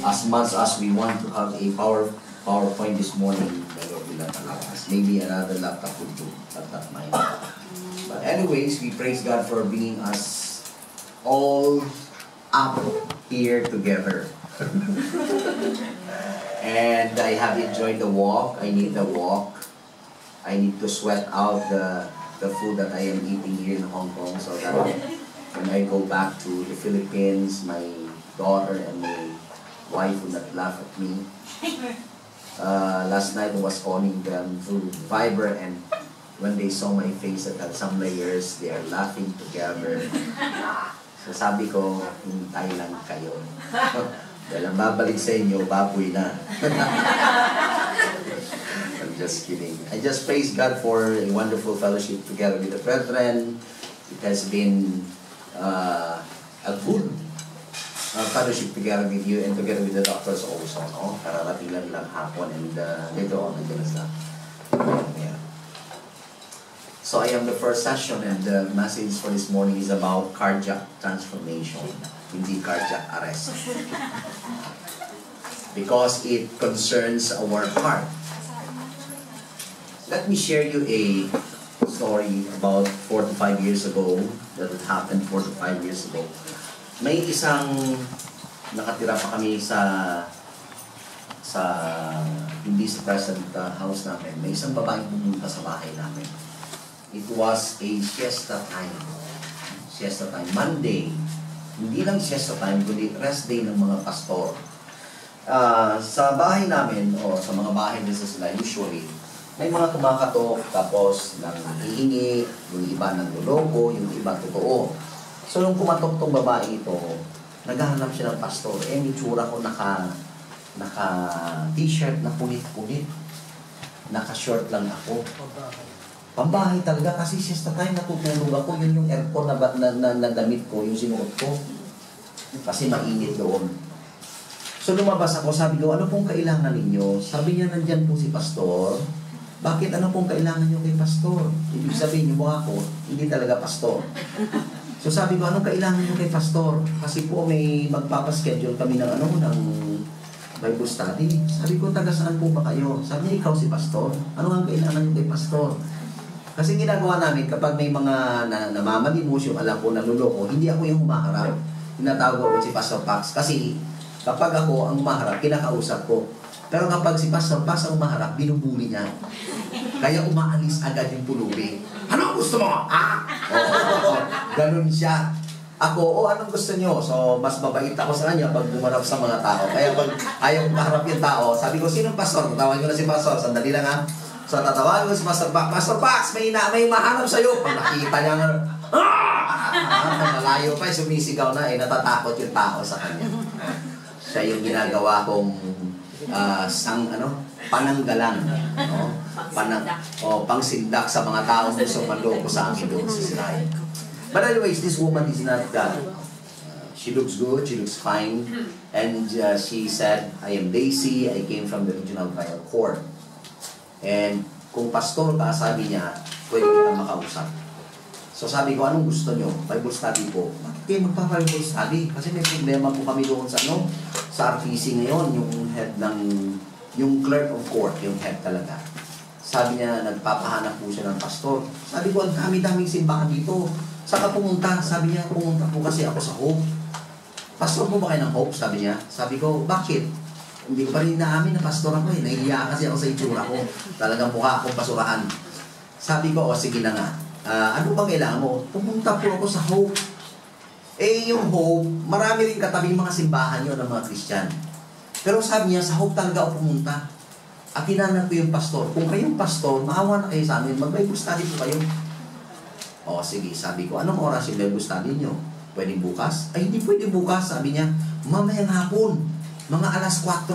as much as we want to have a PowerPoint this morning, maybe another laptop would do, but not mine. But anyways, we praise God for bringing us all up here together. And I have enjoyed the walk. I need the walk. I need to sweat out the food that I am eating here in Hong Kong, so that when I go back to the Philippines, my daughter and my wife will not laugh at me. Last night I was calling them through Viber, and when they saw my face that had some layers, they are laughing together. So sabi ko, hintay lang kayo. Dahil ang babalik sa inyo, baboy na. I'm just kidding. I just praise God for a wonderful fellowship together with the brethren. It has been a good fellowship together with you and together with the doctors also. No? Kararating lang hapon, and later on, yeah. So I am the first session, and the message for this morning is about cardiac transformation, hindi cardiac arrest. Because it concerns our heart. Let me share you a story about 4 to 5 years ago that had happened 4 to 5 years ago. May isang nakatira pa kami sa hindi sa present house namin. May isang babaeng pumunta sa bahay namin. It was a siesta time. Siesta time. Monday. Hindi lang siesta time, kundi rest day ng mga pastor. Sa bahay namin, o sa mga bahay nila sila, usually, may mga kumakatok, tapos hihingi, yung iba nagluloko, yung iba totoo. So, nung kumatok tong babae ito, naghahanap siya ng pastor. Yung itsura ko naka-t-shirt na punit-punit. Naka-short lang ako. Pambahay talaga, kasi siesta time natutulog ako. Yun yung aircon na damit ko, yung sinuot ko. Kasi mainit doon. So, lumabas ako, sabi ko, ano pong kailangan ninyo? Sabi niya, nandyan po si pastor. Bakit ano pong kailangan nyo kay pastor? Ibig sabihin nyo ako, hindi talaga pastor. So sabi ko, anong kailangan nyo kay pastor? Kasi po may magpapaschedule kami ng Bible study. Sabi ko, taga saan po ba kayo? Sabi niya, ikaw si pastor. Ano ang kailangan nyo kay pastor? Kasi ginagawa namin, kapag may mga namamalimos yung alam ko, naluloko, hindi ako yung humaharap. Tinatawag ko si Pastor Pax. Kasi kapag ako ang humaharap, kinakausap ko. Pero kapag si Pastor Pax ang humaharap, binubuli niya. Kaya umaalis agad yung pulubi. Ano gusto mo? Ganun siya. Ako, anong gusto niyo? So, mas mabait ako sa kanya pag bumarap sa mga tao. Kaya pag ayaw maharap yung tao, sabi ko, sinong pastor? Tatawagin ko na si pastor. Sandali lang ha. So, tatawagin ko si Pastor Pax. Pastor Pax, may mahanap sa'yo. Pag nakita niya nga, malayo pa, sumisigaw na, natatakot yung tao sa kanya. Siya yung ginagawa kong pananggalang, no? Pangsindak sa mga taong gusto manloko sa akin doon sa Israel. But anyways, this woman is not she looks good, she looks fine, and she said, I am Daisy, I came from the Regional Trial Court. And kung pastor ka, sabi niya, pwede kita makausap. So sabi ko, anong gusto nyo? Bible study po. Bakit kayo magpa-Bible study? Kasi may problema po kami doon sa RTC ngayon, yung clerk of court, yung head talaga. Sabi niya, nagpapahanap po siya ng pastor. Sabi ko, ang dami-daming simbahan dito. Saan ka pumunta? Sabi niya, pumunta po kasi ako sa Hope. Pastor po ba kayo ng Hope? Sabi niya. Sabi ko, bakit? Hindi ko pa rin naamin na pastor ako eh. Nahihiya kasi ako sa itsura ko. Talagang mukha akong pasurahan. Sabi ko, sige na nga. Ano ba kailangan mo? Pumunta po ako sa Hope. Yung Hope, marami rin katabing mga simbahan yun ng mga Christian. Pero sabi niya, sa Hope talaga ako pumunta. At tinanong ko yung pastor, kung kayong pastor, maawa na kayo sa amin, mag-Bible study po kayo. Sige, sabi ko, anong oras yung Bible study nyo? Pwede bukas? Ay, hindi pwede bukas, sabi niya. Mamayang hapon, mga alas 4.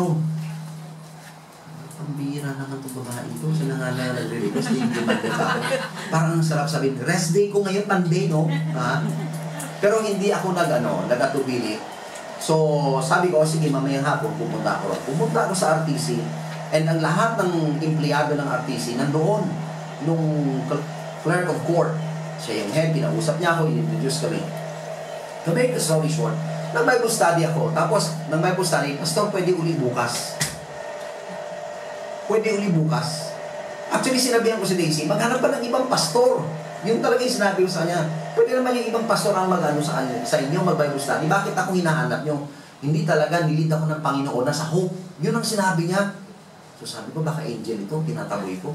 Pambira naman itong babae ito. Sila nga na nagre-request, hindi ko magdata. Parang ang sarap sabihin, rest day ko ngayon, Monday, no? Pero hindi ako nagatubili. So, sabi ko, sige, mamayang hapon, pumunta ako. Pumunta ako sa RTC, and ang lahat ng empleyado ng RTC nandoon, nung clerk of court. Siya yung head, pinausap niya ako, in-introduce kami. To make the story short, Nag-Bible study ako. Tapos, nag-Bible study, Pastor, pwede uli bukas. Pwede uli bukas. Actually, sinabihan ko si Daisy, maghanap pa ng ibang pastor. Yung talaga yung sinabi ko sa kanya, pwede naman yung ibang pastor ang mag-ano sa inyo, mag-Bible study. Bakit ako hinahanap nyo? Hindi talaga, nilid ako ng Panginoon na sa hope. Yun ang sinabi niya. So sabi ko, baka angel ito, tinataboy ko.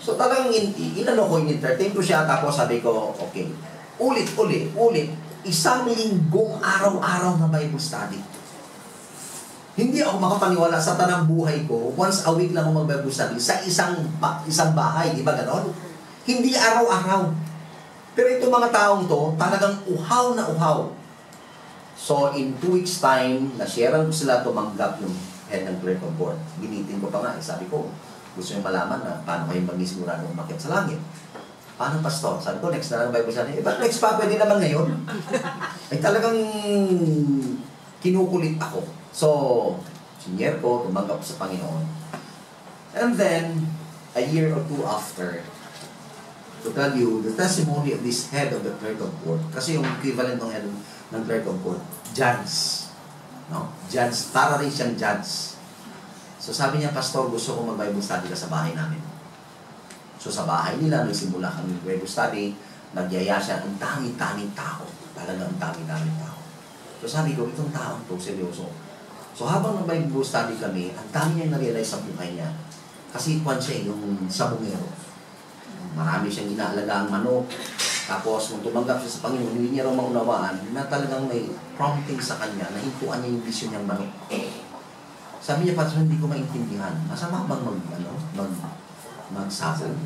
So talagang inano ko, in-entertain ko siya, tapos sabi ko, okay, ulit. Isang linggong araw-araw na Bible study. Hindi ako makapaniwala sa tanang buhay ko, once a week lang ako mag-Bible study, sa isang bahay, di ba ganon? Hindi araw-araw. Pero itong mga taong to, talagang uhaw na uhaw. So, in 2 weeks time, na-sharean ko sila tumanggap yung head ng clerk of board. Binitin ko pa nga, sabi ko, gusto nyo malaman na paano kayo magsisigurado umakyat sa langit. Paano, pastor? Sabi ko, next na lang Bible study. Ba't next pa? Pwede naman ngayon. Ay talagang kinukulit ako. So, senior ko, tumanggap sa Panginoon. And then, a year or two after, to tell you, the testimony of this head of the clerk of board, kasi yung equivalent ng head ng clerk of board, judge. No? Judge, para rin siyang judge. So sabi niya, Pastor, gusto ko mag-Bible study ka sa bahay namin. So sa bahay nila, nagsimula kami Bible study, nagyaya siya, ang dami-daming tao. Talagang ang dami-daming tao. So sabi ko, itong taong to, seryoso. So habang nag-Bible study kami, ang dami niyang na-realize sa buhay niya. Kasi kwan siya, yung sabungero. Marami siyang inaalaga ang manok. Tapos, nung tumanggap siya sa Panginoon, hindi niya raw maunawaan na talagang may prompting sa kanya na hintuan niya yung vision niyang manok. Sabi niya, Pastor, hindi ko maintindihan. Masama bang magsabong?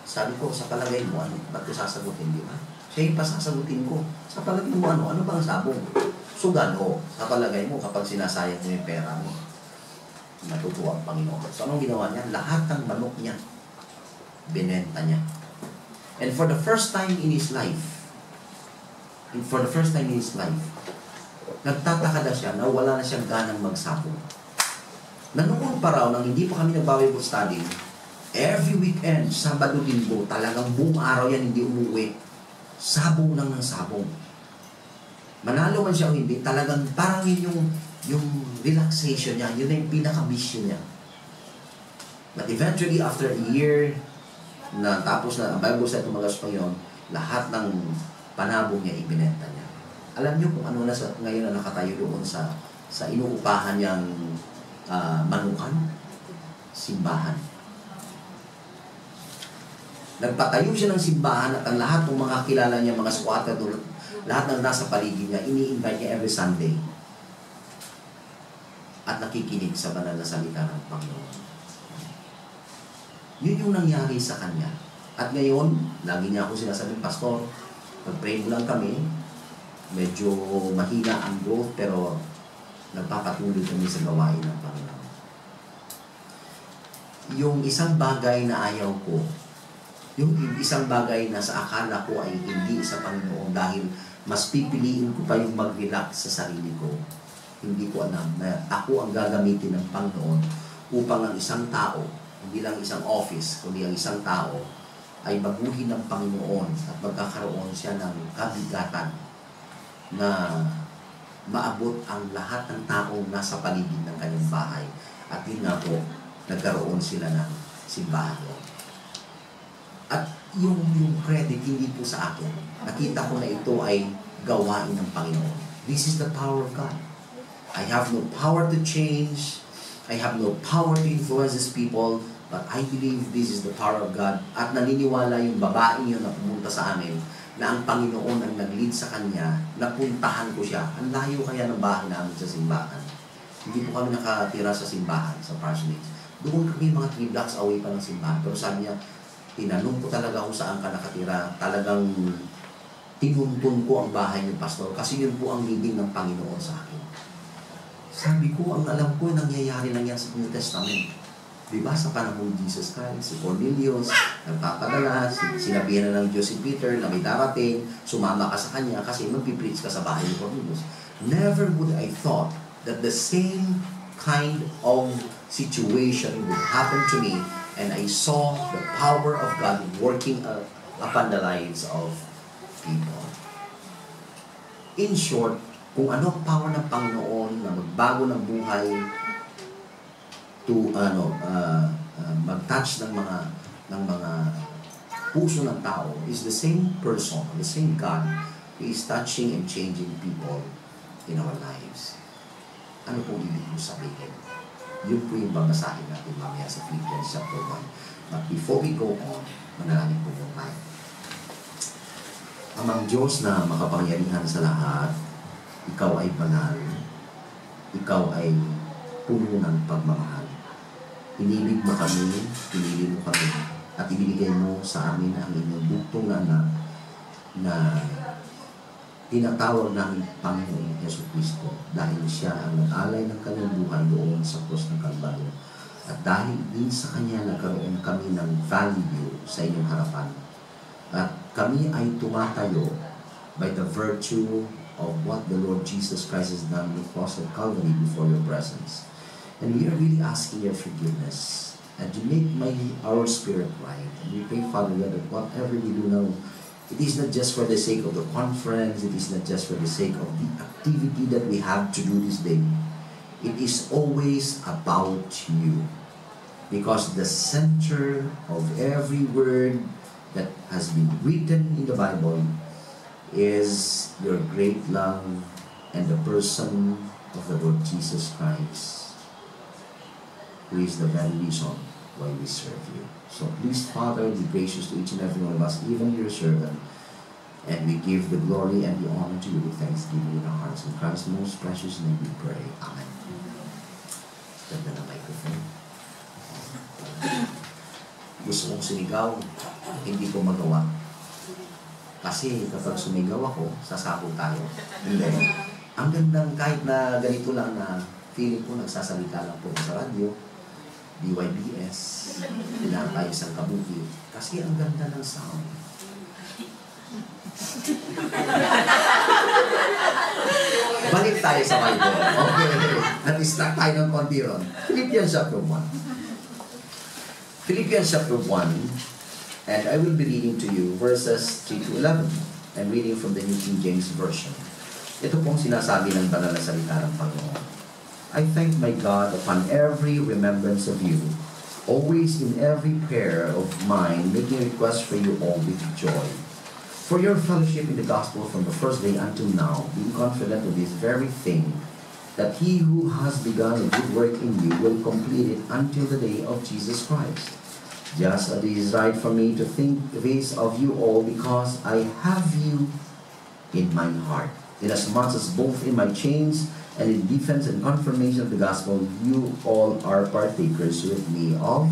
Sabi ko, sa palagay mo, ano? Ba't ko sasagutin, di ba? Siya yung pasasagutin ko. Sa palagay mo, ano? Ano bang sabong? Sugan, o. Sa palagay mo, kapag sinasayang mo yung pera mo, natutuwa ang Panginoon. So, anong ginawa niya? Lahat ng manok niya, binenta niya. And for the first time in his life, nagtataka na siya na wala na siyang ganang magsabong. Na noon pa raw, nang hindi pa kami nag-Bible study, every weekend, Sabado, Linggo, talagang buong araw yan hindi umuwi. Sabong lang ng sabong. Manalo man siya o hindi, talagang parang yun yung relaxation niya, yun yung pinaka-mission niya. But eventually, after a year, na tapos na ang Bible study tumagas pa yun, lahat ng panabong niya ibinenta niya. Alam niyo kung ano na ngayon na nakatayo doon sa inuupahan niyang manukan? Simbahan. Nagpatayo siya ng simbahan at ang lahat ng mga kilala niya, mga squatter doon, lahat ng nasa paligid niya, ini-invite niya every Sunday. At nakikinig sa banal na salita ng Panginoon. Yun yung nangyari sa kanya. At ngayon, lagi niya ako sinasabing, Pastor, mag-pray mo lang kami. Medyo mahina ang growth, pero nagpapatuloy kami sa gawain ng Panginoon. Yung isang bagay na ayaw ko, yung isang bagay na sa akala ko ay hindi sa Panginoon dahil mas pipiliin ko pa yung mag-relax sa sarili ko. Hindi ko alam na ako ang gagamitin ng Panginoon upang ang isang tao, hindi lang isang office, kundi ang isang tao, ay baguhin ng Panginoon at magkakaroon siya ng kabigatan na maabot ang lahat ng taong nasa paligid ng kanyang bahay. At yun nga po, nagkaroon sila ng simbahan. At yung credit, hindi po sa akin. Nakita ko na ito ay gawain ng Panginoon. This is the power of God. I have no power to change. I have no power to influence these people. But I believe this is the power of God. At naniniwala yung babaeng yun na pumunta sa amin na ang Panginoon ang nag-lead sa kanya, napuntahan ko siya. Ang layo kaya ng bahay namin sa simbahan. Hindi po kami nakatira sa simbahan, sa parsonage. Doon kami mga 3 blocks away pa ng simbahan. Pero sabi niya, tinanong ko talaga kung saan ka nakatira. Talagang tinuntun ko ang bahay ng pastor kasi yun po ang leading ng Panginoon sa akin. Sabi ko, ang alam ko, nangyayari lang yan sa New Testament. Diba sa panahon ni Jesus Christ, si Cornelius, nagpapadala, sinabihan na ng Diyos si Peter na may darating, sumama ka sa kanya kasi magpipreach ka sa bahay ni Cornelius. Never would I thought that the same kind of situation would happen to me, and I saw the power of God working upon the lives of people. In short, kung ano ang power ng Panginoon na magbago ng buhay to mag-touch ng mga puso ng tao is the same person, the same God who is touching and changing people in our lives. Ano po ibig ko sabihin? Yun po yung babasahin natin mamaya sa Philippians chapter 1. But before we go on, manalangin po yung tayo. Amang Diyos na makapangyarihan sa lahat, ikaw ay banal, ikaw ay puno ng pagmamahal. Inibig mo kami, pinili mo kami, at ibinigay mo sa amin ang inyong buktong na anak na tinatawag namin Panginoon Yesu Cristo dahil siya ang nag-alay ng kanyang buhay doon sa krus ng Kalbaryo. At dahil din sa kanya nagkaroon kami ng value sa inyong harapan. At kami ay tumatayo by the virtue of what the Lord Jesus Christ has done on the cross of Calvary before your presence. And we are really asking your forgiveness and to make our spirit right. And we pray, Father God, that whatever we do now, it is not just for the sake of the conference, it is not just for the sake of the activity that we have to do this day. It is always about you. Because the center of every word that has been written in the Bible is your great love and the person of the Lord Jesus Christ, who is the very reason why we serve you. So please, Father, be gracious to each and every one of us, even your servant, and we give the glory and the honor to you with thanksgiving in our hearts. In Christ's most precious name we pray. Amen. Ganda na microphone. Gusto kong sumigaw, hindi ko magawa. Kasi kapag sumigaw ako, sasabog tayo. Hindi. Ang gandang kahit na ganito lang na feeling ko nagsasalita lang po sa radyo, BYBS, pinapay isang kabuki. Kasi ang ganda ng sound. Balik tayo sa Bible. Okay. Nat-distract tayo ng konti ron. Philippians chapter 1. Philippians chapter 1, and I will be reading to you verses 3 to 11. I'm reading from the New King James Version. Ito pong sinasabi ng banal na salita ng Panginoon. I thank my God upon every remembrance of you, always in every prayer of mine, making request for you all with joy. For your fellowship in the gospel from the first day until now, being confident of this very thing, that he who has begun a good work in you will complete it until the day of Jesus Christ. Just as it is right for me to think this of you all, because I have you in my heart. Inasmuch as both in my chains and in defense and confirmation of the gospel, you all are partakers with me of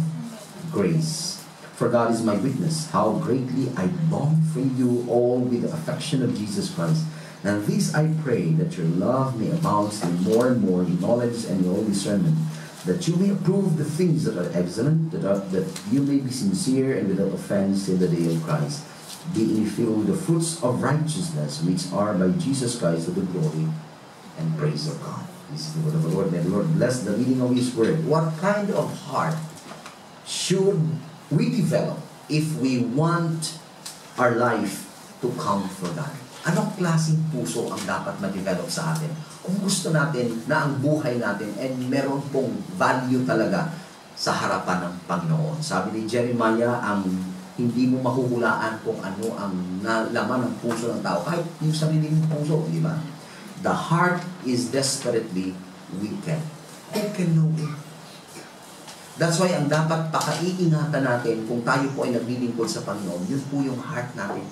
grace. For God is my witness, how greatly I long for you all with the affection of Jesus Christ. And this I pray, that your love may abound still more and more in knowledge and in all discernment, that you may approve the things that are excellent, that you may be sincere and without offense till the day of Christ, being filled with the fruits of righteousness, which are by Jesus Christ to the glory and praise of God. This is the word of the Lord. May the Lord bless the reading of His word. What kind of heart should we develop if we want our life to count for God? Anong klaseng puso ang dapat ma-develop sa atin? Kung gusto natin na ang buhay natin ay meron pong value talaga sa harapan ng Panginoon. Sabi ni Jeremiah, ang hindi mo mahuhulaan kung ano ang laman ng puso ng tao. Kahit yung sarili mong puso, di ba? The heart is desperately wicked. Who can know it? That's why ang dapat pakaiingatan natin kung tayo po ay naglilingkod sa Panginoon, yun po yung heart natin.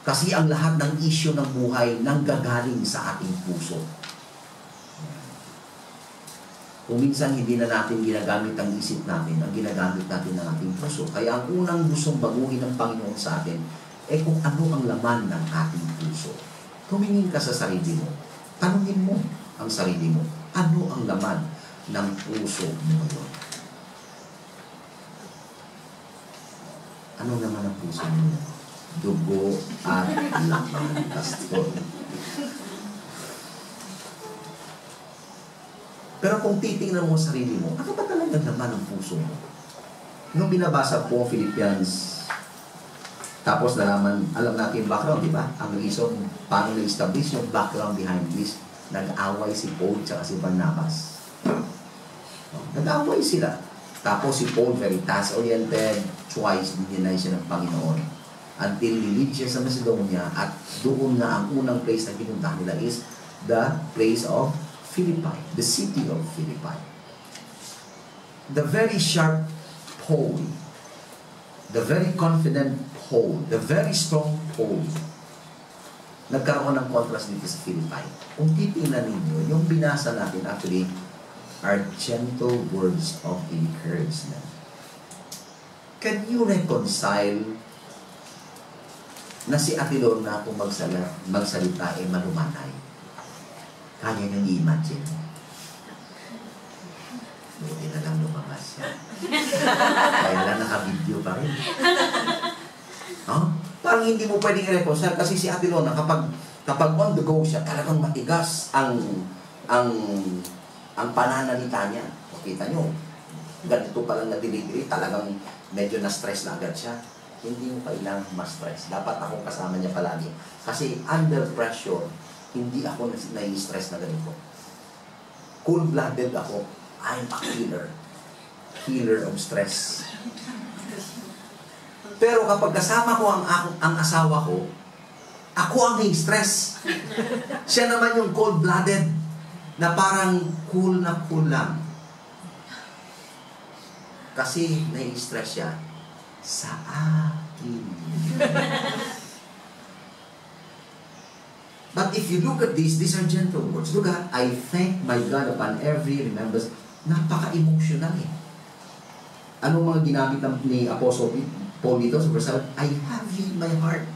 Kasi ang lahat ng isyu ng buhay nanggagaling sa ating puso. Kung minsan hindi na natin ginagamit ang isip natin, ang ginagamit natin ng ating puso. Kaya ang unang gustong baguhin ng Panginoon sa atin, kung ano ang laman ng ating puso. Tumingin ka sa sarili mo. Tanungin mo ang sarili mo. Ano ang laman ng puso mo ngayon? Ano naman ang puso mo? Dugo at laman, pastor. Pero kung titingnan mo sa sarili mo, ano ba talagang laman ng puso mo? Nung binabasa po Philippians Tapos nalaman, alam natin yung background, di ba? Ang reason, paano na-establish yung background behind this, nag-away si Paul at si Barnabas. Nag-away sila. Tapos si Paul, very task-oriented, twice dinay siya ng Panginoon. Until nilid siya sa Macedonia, at doon nga ang unang place na pinuntahan nila is the place of Philippi, the city of Philippi. The very sharp Paul, the very confident Paul, the very strong Paul, nagkaroon ng contrast dito sa Philippi. Kung titingnan ninyo, yung binasa natin actually are gentle words of encouragement. Can you reconcile na si Ate Lorna kung magsalita ay malumanay? Kanya niyong i-imagine. Buti na lang lumabas siya. Kaya lang naka-video pa rin. Huh? Parang hindi mo pwedeng i-reconcile kasi si Ate Lorna kapag on the go siya, talagang matigas ang pananalita niya. O kita nyo, ganito pa lang na delivery, talagang medyo na-stress na agad siya. Hindi mo kailangan ma-stress. Dapat akong kasama niya palagi. Kasi under pressure, hindi ako na-stress na ganito. Cold-blooded ako. I'm a healer. Healer of stress. Pero kapag kasama ko ang asawa ko, ako ang stress. Siya naman yung cold-blooded na parang cool na cool lang. Kasi nai-stress siya sa akin. But if you look at these are gentle words. Look at, I thank my God upon every remembrance. Napaka-emotional eh. Anong mga ginamit ni Apostle Paul dito sa verse 7? I have you in my heart.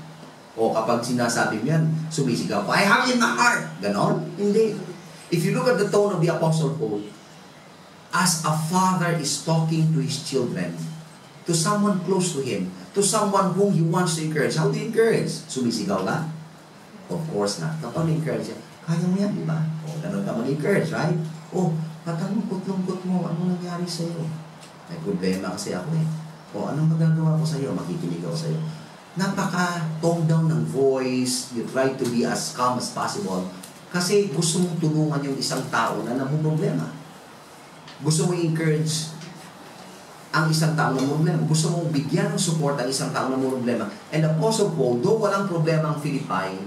O kapag sinasabi mo yan, sumisigaw ko, I have you in my heart. Ganon? Hindi. If you look at the tone of the Apostle Paul, as a father is talking to his children, to someone close to him, to someone whom he wants to encourage. How do you encourage? Sumisigaw ka? Of course not. Kapag encourage siya, kaya mo yan, di ba? O, ganun ka mag-encourage, right? O, patalungkot-lungkot mo, ano nangyari sa'yo? May problema kasi ako eh. O, anong magagawa ko sa'yo? Makikinig ako sa'yo. Napaka-tone down ng voice, you try to be as calm as possible, kasi gusto mong tulungan yung isang tao na namumroblema. Gusto mong encourage ang isang tao na problema. Gusto mong bigyan ng support ang isang tao na problema. And Apostle Paul, though walang problema ang Philippi,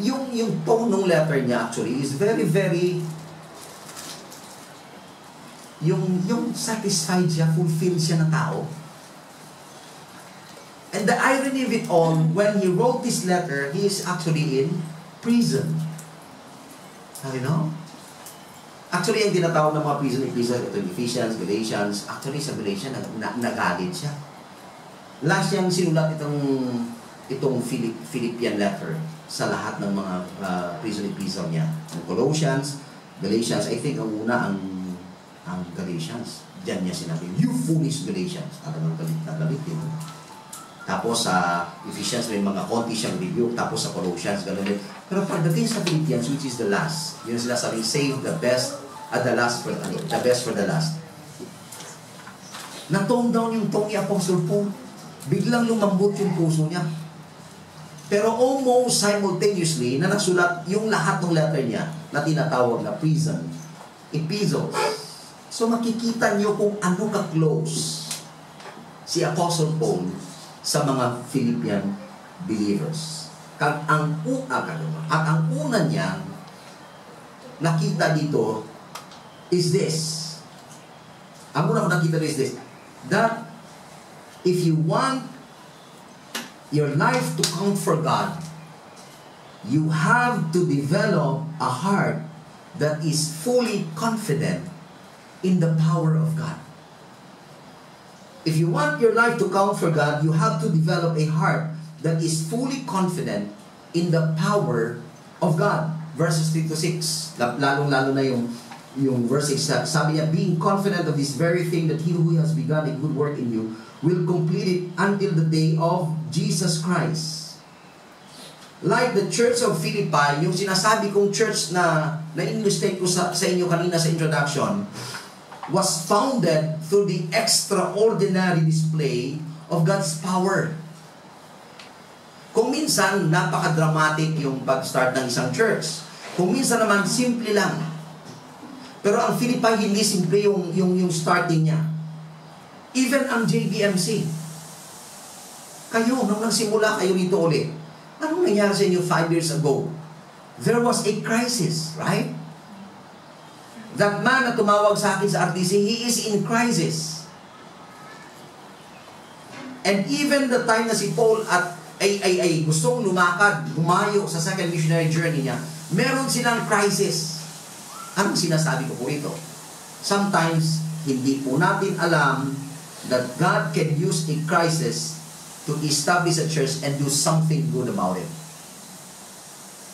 yung tone ng letter niya actually is very, very yung satisfied siya, fulfilled siya na tao. And the irony of it all, when he wrote this letter, he is actually in prison. You know? Actually, yung tinatawag ng mga prison epistles, ito Ephesians, Galatians, actually sa Galatians, nagalit siya. Last yung sinulat itong Philippian letter sa lahat ng mga prison epistle niya. Ang Colossians, Galatians, I think ang una ang Galatians. Diyan niya sinabi, you foolish Galatians. Talagang galit na galit din. Tapos sa Ephesians, may mga konti siyang review. Tapos sa Colossians, gano'n din. Pero pagdating sa Philippians, which is the last, yun sila sabi, save the best at the last for the best for the last. Na-tone down yung tone ni Apostle Paul. Biglang lumambot yung puso niya. Pero almost simultaneously, na nagsulat yung lahat ng letter niya na tinatawag na prison epistles. So makikita niyo kung ano ka-close si Apostle Paul sa mga Philippian believers. At ang una niyang nakita dito is this. Ang una ko nakita is this. That if you want your life to count for God, you have to develop a heart that is fully confident in the power of God. If you want your life to count for God, you have to develop a heart that is fully confident in the power of God. Verses 3 to 6. Lalong-lalo na yung verse 6. Sabi niya, being confident of this very thing, that he who has begun a good work in you will complete it until the day of Jesus Christ. Like the church of Philippi, yung sinasabi kong church na na-illustrate ko sa inyo kanina sa introduction, was founded through the extraordinary display of God's power. Kung minsan, napaka-dramatic yung pag-start ng isang church. Kung minsan naman, simple lang. Pero ang Philippi, hindi simple yung starting niya. Even ang JBMC. Kayo, nung nagsimula kayo rito ulit, anong nangyari sa inyo 5 years ago? There was a crisis, right? That man na tumawag sa akin sa RTC, he is in crisis. And even the time na si Paul at ay gustong lumakad, humayo sa second missionary journey niya, meron silang crisis. Anong sinasabi ko po ito? Sometimes, hindi po natin alam that God can use a crisis to establish a church and do something good about it.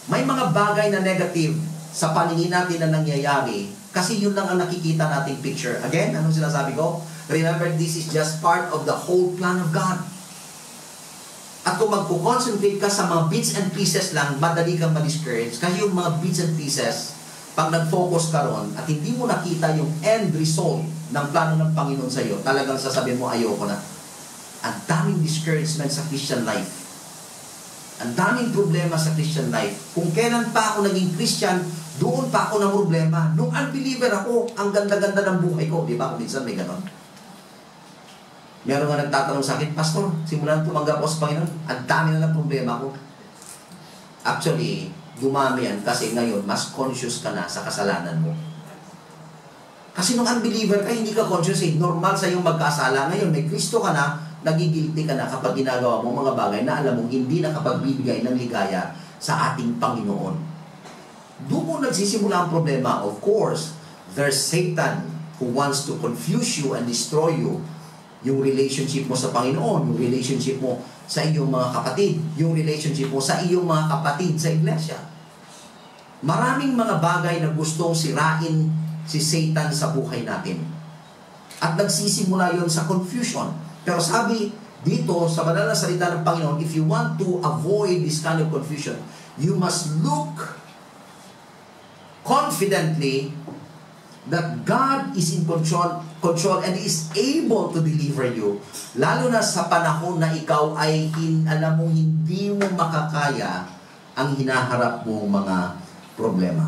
May mga bagay na negative sa paningin natin na nangyayari kasi yun lang ang nakikita nating picture. Again, anong sinasabi ko? Remember, this is just part of the whole plan of God. At kung magpo-concentrate ka sa mga bits and pieces lang, madali kang ma-discourage. Kasi yung mga bits and pieces, pag nag-focus ka ron at hindi mo nakita yung end result ng plano ng Panginoon sa iyo, talagang sasabihin mo, ayoko na. Ang daming discouragement sa Christian life. Ang daming problema sa Christian life. Kung kailan pa ako naging Christian, doon pa ako ng problema. Nung unbeliever ako, ang ganda-ganda ng buhay ko. Di ba? Kung minsan may ganon. Meron nga nagtatanong sa akin, Pastor, simulan tumanggap ako sa Panginoon, ang dami na ng problema ko. Actually, dumami yan kasi ngayon, mas conscious ka na sa kasalanan mo. Kasi nung unbeliever ka, hindi ka conscious eh. Normal sa iyong magkasala. Ngayon, may Kristo ka na, nagigilty ka na kapag ginagawa mo mga bagay na alam mong hindi nakapagbibigay ng ligaya sa ating Panginoon. Doon mo nagsisimula ang problema. Of course, there's Satan who wants to confuse you and destroy you. Yung relationship mo sa Panginoon, yung relationship mo sa iyong mga kapatid, yung relationship mo sa iyong mga kapatid sa iglesia. Maraming mga bagay na gustong sirain si Satan sa buhay natin. At nagsisimula yon sa confusion. Pero sabi dito, sa banal na salita ng Panginoon, if you want to avoid this kind of confusion, you must look confidently that God is in control and is able to deliver you. Lalo na sa panahon na ikaw ay alam mong hindi mo makakaya ang hinaharap mong mga problema.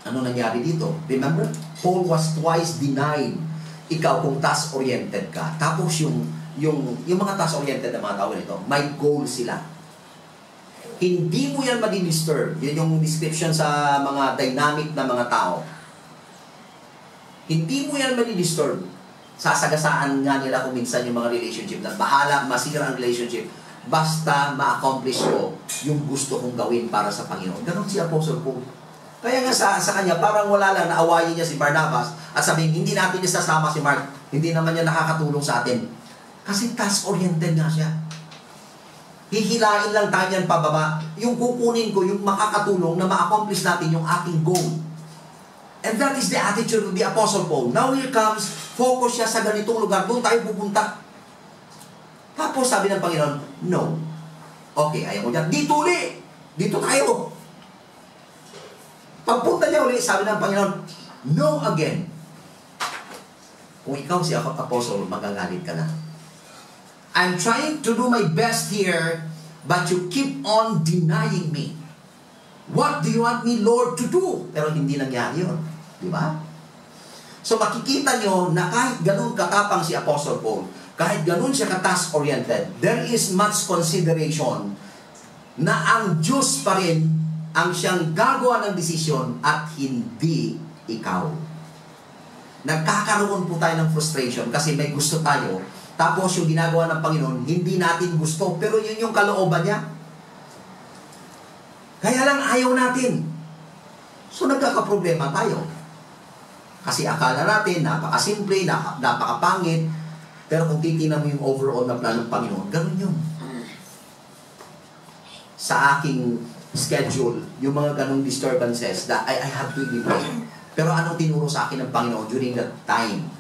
Ano nangyari dito? Remember? Paul was twice denied. Ikaw kung task-oriented ka. Tapos yung mga task-oriented na mga tao nito, may goal sila. Hindi mo yan madidisturb. Yan yung description sa mga dynamic na mga tao. Hindi mo yan madidisturb. Sasagasaan nga nila kung minsan yung mga relationship na bahala, masira ang relationship. Basta ma-accomplish ko yung gusto kong gawin para sa Panginoon. Ganon si Apostle Paul. Kaya nga sa kanya, parang wala lang, naawayin niya si Barnabas at sabihin, hindi natin isasama si Mark. Hindi naman niya nakakatulong sa atin. Kasi task-oriented nga siya. Hihilain lang tayo yan pababa. Yung kukunin ko, yung makakatulong na ma-accomplish natin yung ating goal. And that is the attitude of the Apostle Paul. Now here comes, focus siya sa ganitong lugar. Doon tayo pupunta. Tapos sabi ng Panginoon, no. Okay, ayaw mo dyan. Dito ulit. Dito tayo. Pagpunta niya ulit, sabi ng Panginoon, no again. Kung ikaw si Apostle, magagalit ka na. I'm trying to do my best here, but you keep on denying me. What do you want me, Lord, to do? Pero hindi nangyari yun. Di ba? So makikita nyo na kahit ganun katapang si Apostle Paul, kahit ganun siya ka-task-oriented, there is much consideration na ang Diyos pa rin ang siyang gagawa ng desisyon at hindi ikaw. Nagkakaroon po tayo ng frustration kasi may gusto tayo, tapos yung ginagawa ng Panginoon, hindi natin gusto, pero yun yung kalooban niya. Kaya lang ayaw natin. So nagkakaproblema tayo. Kasi akala natin, napakasimple, napakapangit, pero kung titingnan mo yung overall na plan ng Panginoon, ganun yun. Sa aking schedule, yung mga ganong disturbances, that I have to eliminate. Pero anong tinuro sa akin ng Panginoon during that time?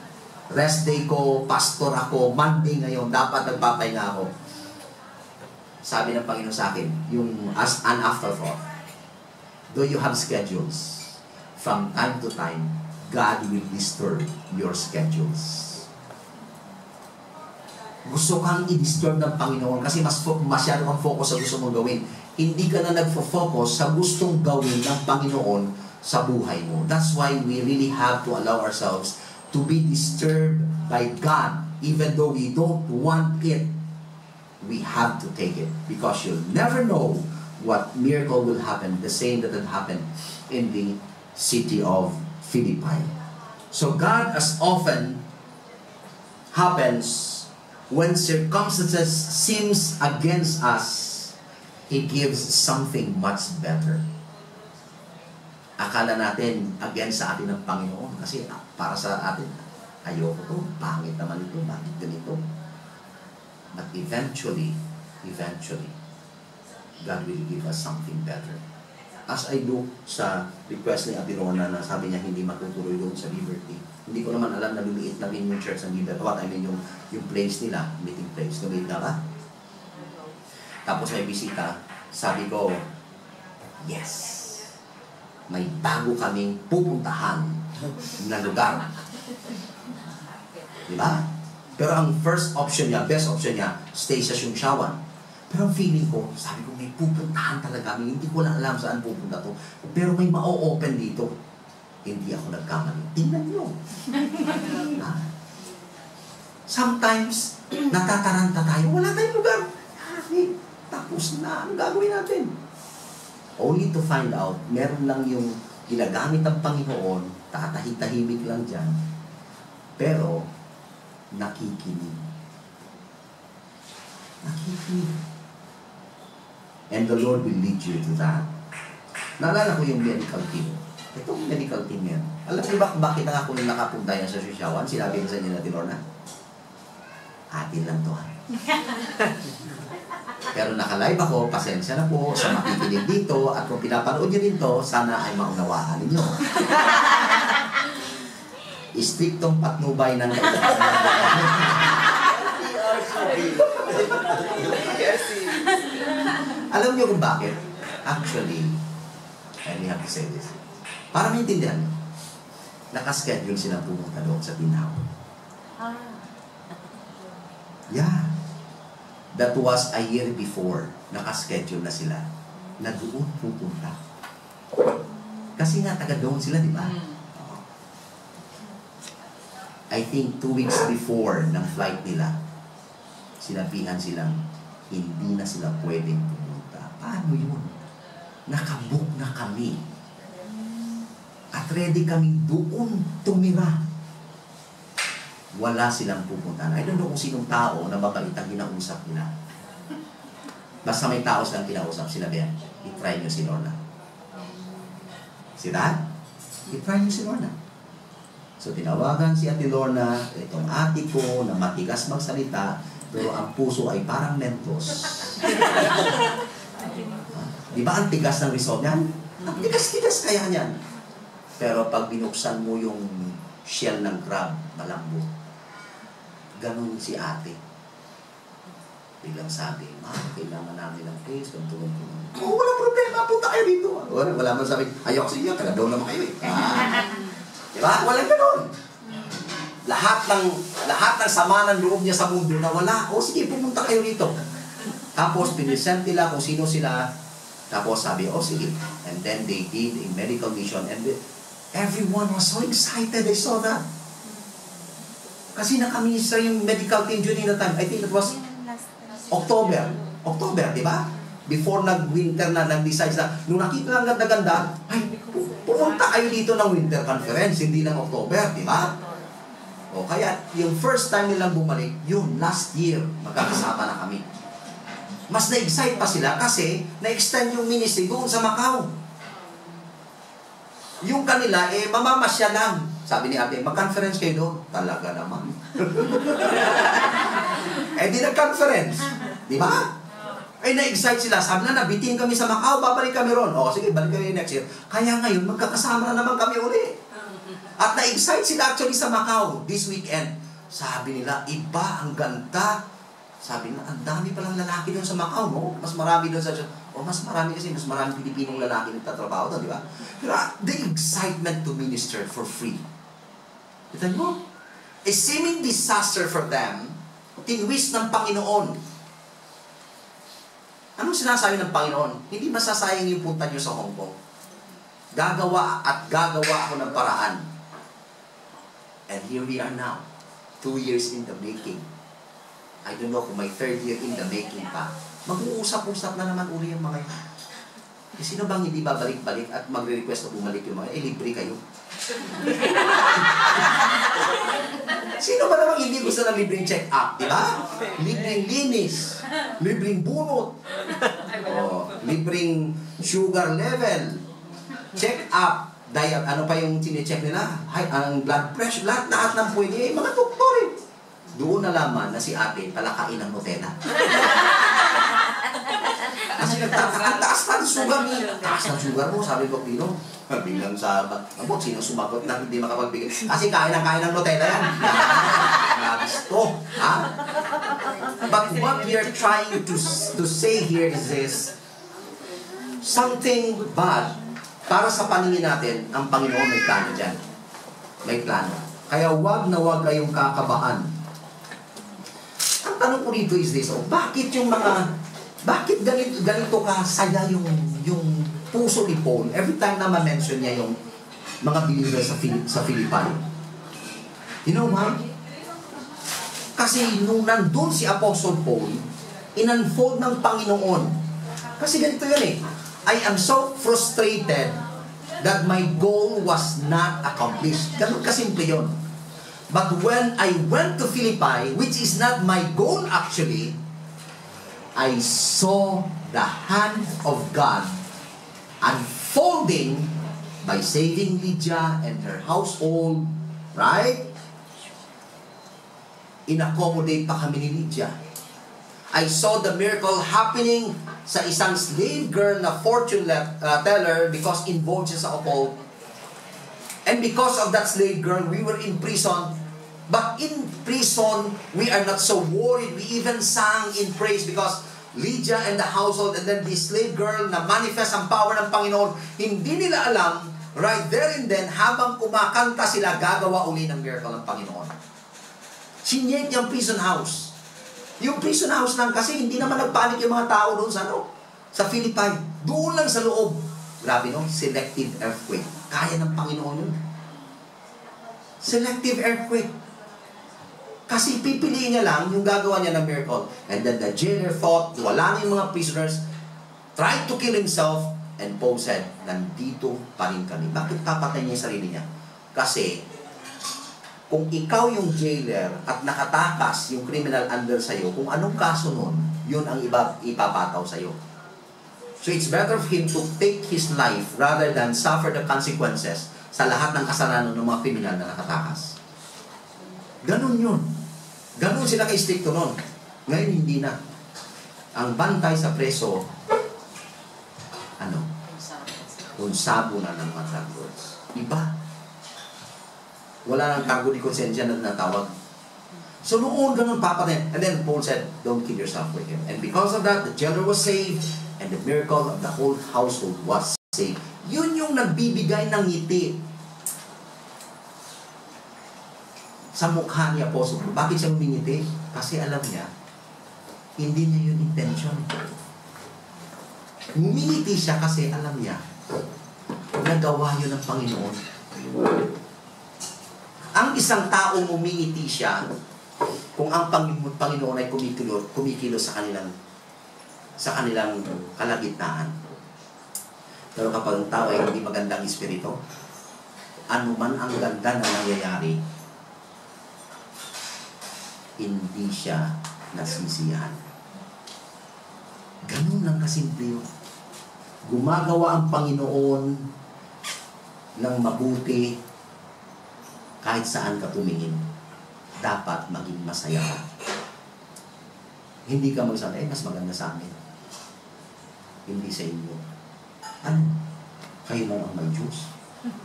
Rest day ko, pastor ako, Monday ngayon, dapat nagpapahinga ako. Sabi ng Panginoon sa akin, yung as an afterthought, though you have schedules, from time to time, God will disturb your schedules. gusto kang i-disturb ng Panginoon kasi masyado kang focus sa gusto mong gawin. Hindi ka na nagfo-focus sa gustong gawin ng Panginoon sa buhay mo. That's why we really have to allow ourselves to be disturbed by God. Even though we don't want it, we have to take it. Because you'll never know what miracle will happen, the same that had happened in the city of Philippi. So God, as often happens when circumstances seems against us, He gives something much better. Akala natin against sa atin ng Panginoon kasi para sa atin, ayoko to, pangit naman ito, bakit ganito? But eventually, God will give us something better. As I look sa request ni Ate Rona na sabi niya hindi matutuloy doon sa Liberty, hindi ko naman alam na liliit na rin yung church ng Liberty. What I mean, yung place nila, meeting place. Naliit na ba? Tapos may bisita, sabi ko, yes, may bago kaming pupuntahan na lugar. Diba? Pero ang first option niya, best option niya, stay sa Siungshawan. Pero ang feeling ko, sabi ko, may pupuntahan talaga kami. Hindi ko lang alam saan pupunta to. Pero may ma-open dito. Hindi ako nagkamali. Tingnan nyo. Sometimes, natataranta tayo. Wala tayong lugar. Tapos na. Ano gagawin natin? Only to find out, meron lang yung ginagamit ng Panginoon, tatahimik lang dyan. Pero, nakikinig. And the Lord will lead you to that. Naalala ko yung medical team. Itong medical team yan. Alam niyo ba bakit na ako nakapunta yan sa Siungshawan? Sinabi ko sa inyo na Lorna? Atin lang to. Pero naka-live ako, pasensya na po sa makikinig dito. At kung pinapanood nyo rin to, sana ay maunawaan ninyo. Istriktong patnubay ng Alam niyo kung bakit? Actually, I have to say this. Para maintindihan niyo, nakaschedule silang pumunta doon sa Tinaw. Yeah. That was a year before. Nakaschedule na sila na doon pupunta. Kasi nga, taga doon sila, di ba? I think 2 weeks before ng flight nila, sinabihan silang hindi na sila pwedeng pumunta. Paano yun? Nakabook na kami. At ready kami doon tumira. Wala silang pupunta. I don't know kung sinong tao na babalik ang kinausap nila. Basta may tao silang kinausap, sinabi yan, i-try nyo si Lorna. Si Dad? I-try nyo si Lorna. So tinawagan si Ate Lorna, itong ate ko na matigas magsalita, pero ang puso ay parang mentos. Di ba ang tigas ng result niyan? Ang tigas-tigas kaya niyan. Pero pag binuksan mo yung shell ng crab, malambot. Ganun si ate. Biglang sabi, Ma, kailangan namin ng case, tulong. Oh, walang problema, punta kayo dito. Wala man sabi, ayoko sa inyo, taga daw naman kayo eh. Diba? Walang ganun. Lahat ng sama ng loob niya sa mundo na wala, sige, pumunta kayo dito. Tapos, pinisent nila kung sino sila. Tapos sabi, sige. And then they did a medical mission and everyone was so excited. They saw that. Kasi nakaminister yung medical team during the time. I think it was October. October, di ba? Before nag-winter na, nag-decide na, nung nakita ng ganda-ganda, ay, pumunta kayo dito ng winter conference, hindi lang October, di ba? O, kaya, yung first time nilang bumalik, yun, last year, magkakasama na kami. Mas na-excite pa sila kasi na-extend yung ministry doon sa Macau. Yung kanila, mamamasya lang. Sabi ni ate, mag-conference kayo doon. Talaga naman. Di nag-conference. Di ba? Na-excite sila. Sabi na, nabitin kami sa Macau, babalik kami ron. Sige, balik kami next year. Kaya ngayon, magkakasama na naman kami uli. At na-excite sila actually sa Macau this weekend. Sabi nila, iba, ang ganda. Sabi nila, ang dami palang lalaki doon sa Macau, no? Mas marami doon sa... mas marami kasi, mas marami Pilipinong lalaki nagtatrabaho doon, di ba? Pero the excitement to minister for free. Kita mo? A seeming disaster for them Tinwist ng Panginoon. Anong sinasabi ng Panginoon? Hindi masasayang yung punta nyo sa Hong Kong. Gagawa at gagawa ako ng paraan. And here we are now. 2 years in the making. I don't know kung may 3rd year in the making pa. Mag-uusap-usap na naman uli yung mga yun. Sino bang hindi babalik-balik at magre-request na bumalik yung mga libre kayo? Sino ba namang hindi gusto ng libreng check-up? Diba? Libreng linis. Libreng bunot. Libreng sugar level. Check-up. Diet. Ano pa yung chinecheck nila? Ang blood pressure. Lahat ng pwede. Mga doktor eh. Doon nalaman na si ate palakain ng Nutella. Kasi nagtataka, taas ng sugar niya. Taas ng sugar mo, sabi ko, Pino. Biglang sa abot, sino sumagot na hindi makapagbigay. Kasi kain ng Nutella yan. Nabis to. Ha? But what we are trying to say here is this. Something bad, para sa paningin natin, ang Panginoon may plano dyan. May plano. Kaya wag na wag kayong kakabahan. Ang tanong ko dito is this, bakit ganito ka saya yung puso ni Paul every time na ma-mention niya yung mga believers sa Philippi? You know why? Kasi nung nandun si Apostle Paul, in-unfold ng Panginoon. Kasi ganito yun eh. I am so frustrated that my goal was not accomplished. Ganun kasimple yun. But when I went to Philippi, which is not my goal actually, I saw the hand of God unfolding by saving Lydia and her household, right? In-accommodate pa kami ni Lydia. I saw the miracle happening sa isang slave girl na fortune teller because involved siya sa occult. And because of that slave girl, we were in prison. But in prison, we are not so worried. We even sang in praise because Lydia and the household and then the slave girl na manifest ang power ng Panginoon, hindi nila alam, right there and then, habang kumakanta sila, gagawa uli ng miracle ng Panginoon. Sinyet yung prison house. Yung prison house lang kasi, hindi naman nagpanik yung mga tao doon sa Philippi. Doon lang sa loob. Grabe no? Selective earthquake. Kaya ng Panginoon yun. Selective earthquake. Kasi pipiliin niya lang yung gagawa niya ng miracle. And then the jailer thought, wala na yung mga prisoners, tried to kill himself, and Paul said, nandito pa rin kami. Bakit papatay niya yung sarili niya? Kasi, kung ikaw yung jailer at nakatakas yung criminal under sa'yo, kung anong kaso nun, yun ang ipapataw sa'yo. So it's better for him to take his life rather than suffer the consequences sa lahat ng kasalanan ng mga criminal na nakatakas. Ganun yun. Ganun sila ka-stricto nun. Ngayon hindi na. Ang bantay sa preso, konsabo na ng mga drug lords. Iba. Wala nang cargo di konsensya na natawag. So noon ganun papatay. And then Paul said, don't kill yourself with him. And because of that, the jailer was saved and the miracle of the whole household was saved. Yun yung nagbibigay ng ngiti sa mukha ni Apostle. Bakit siya humingiti? Kasi alam niya, hindi niya yun intention. Humingiti siya kasi alam niya, nagawa yun ng Panginoon. Ang isang taong humingiti siya, kung ang Panginoon ay kumikilo sa kanilang kalagitnaan. Pero kapag ang tao ay hindi magandang espiritu, ano man ang ganda na nangyayari, hindi siya nasisiyahan. Ganun lang kasimple yun. Gumagawa ang Panginoon ng mabuti kahit saan ka tumingin. Dapat maging masaya ka. Hindi ka magsabi, mas maganda sa amin. Hindi sa inyo. Ano? Kayo lang ang may Diyos.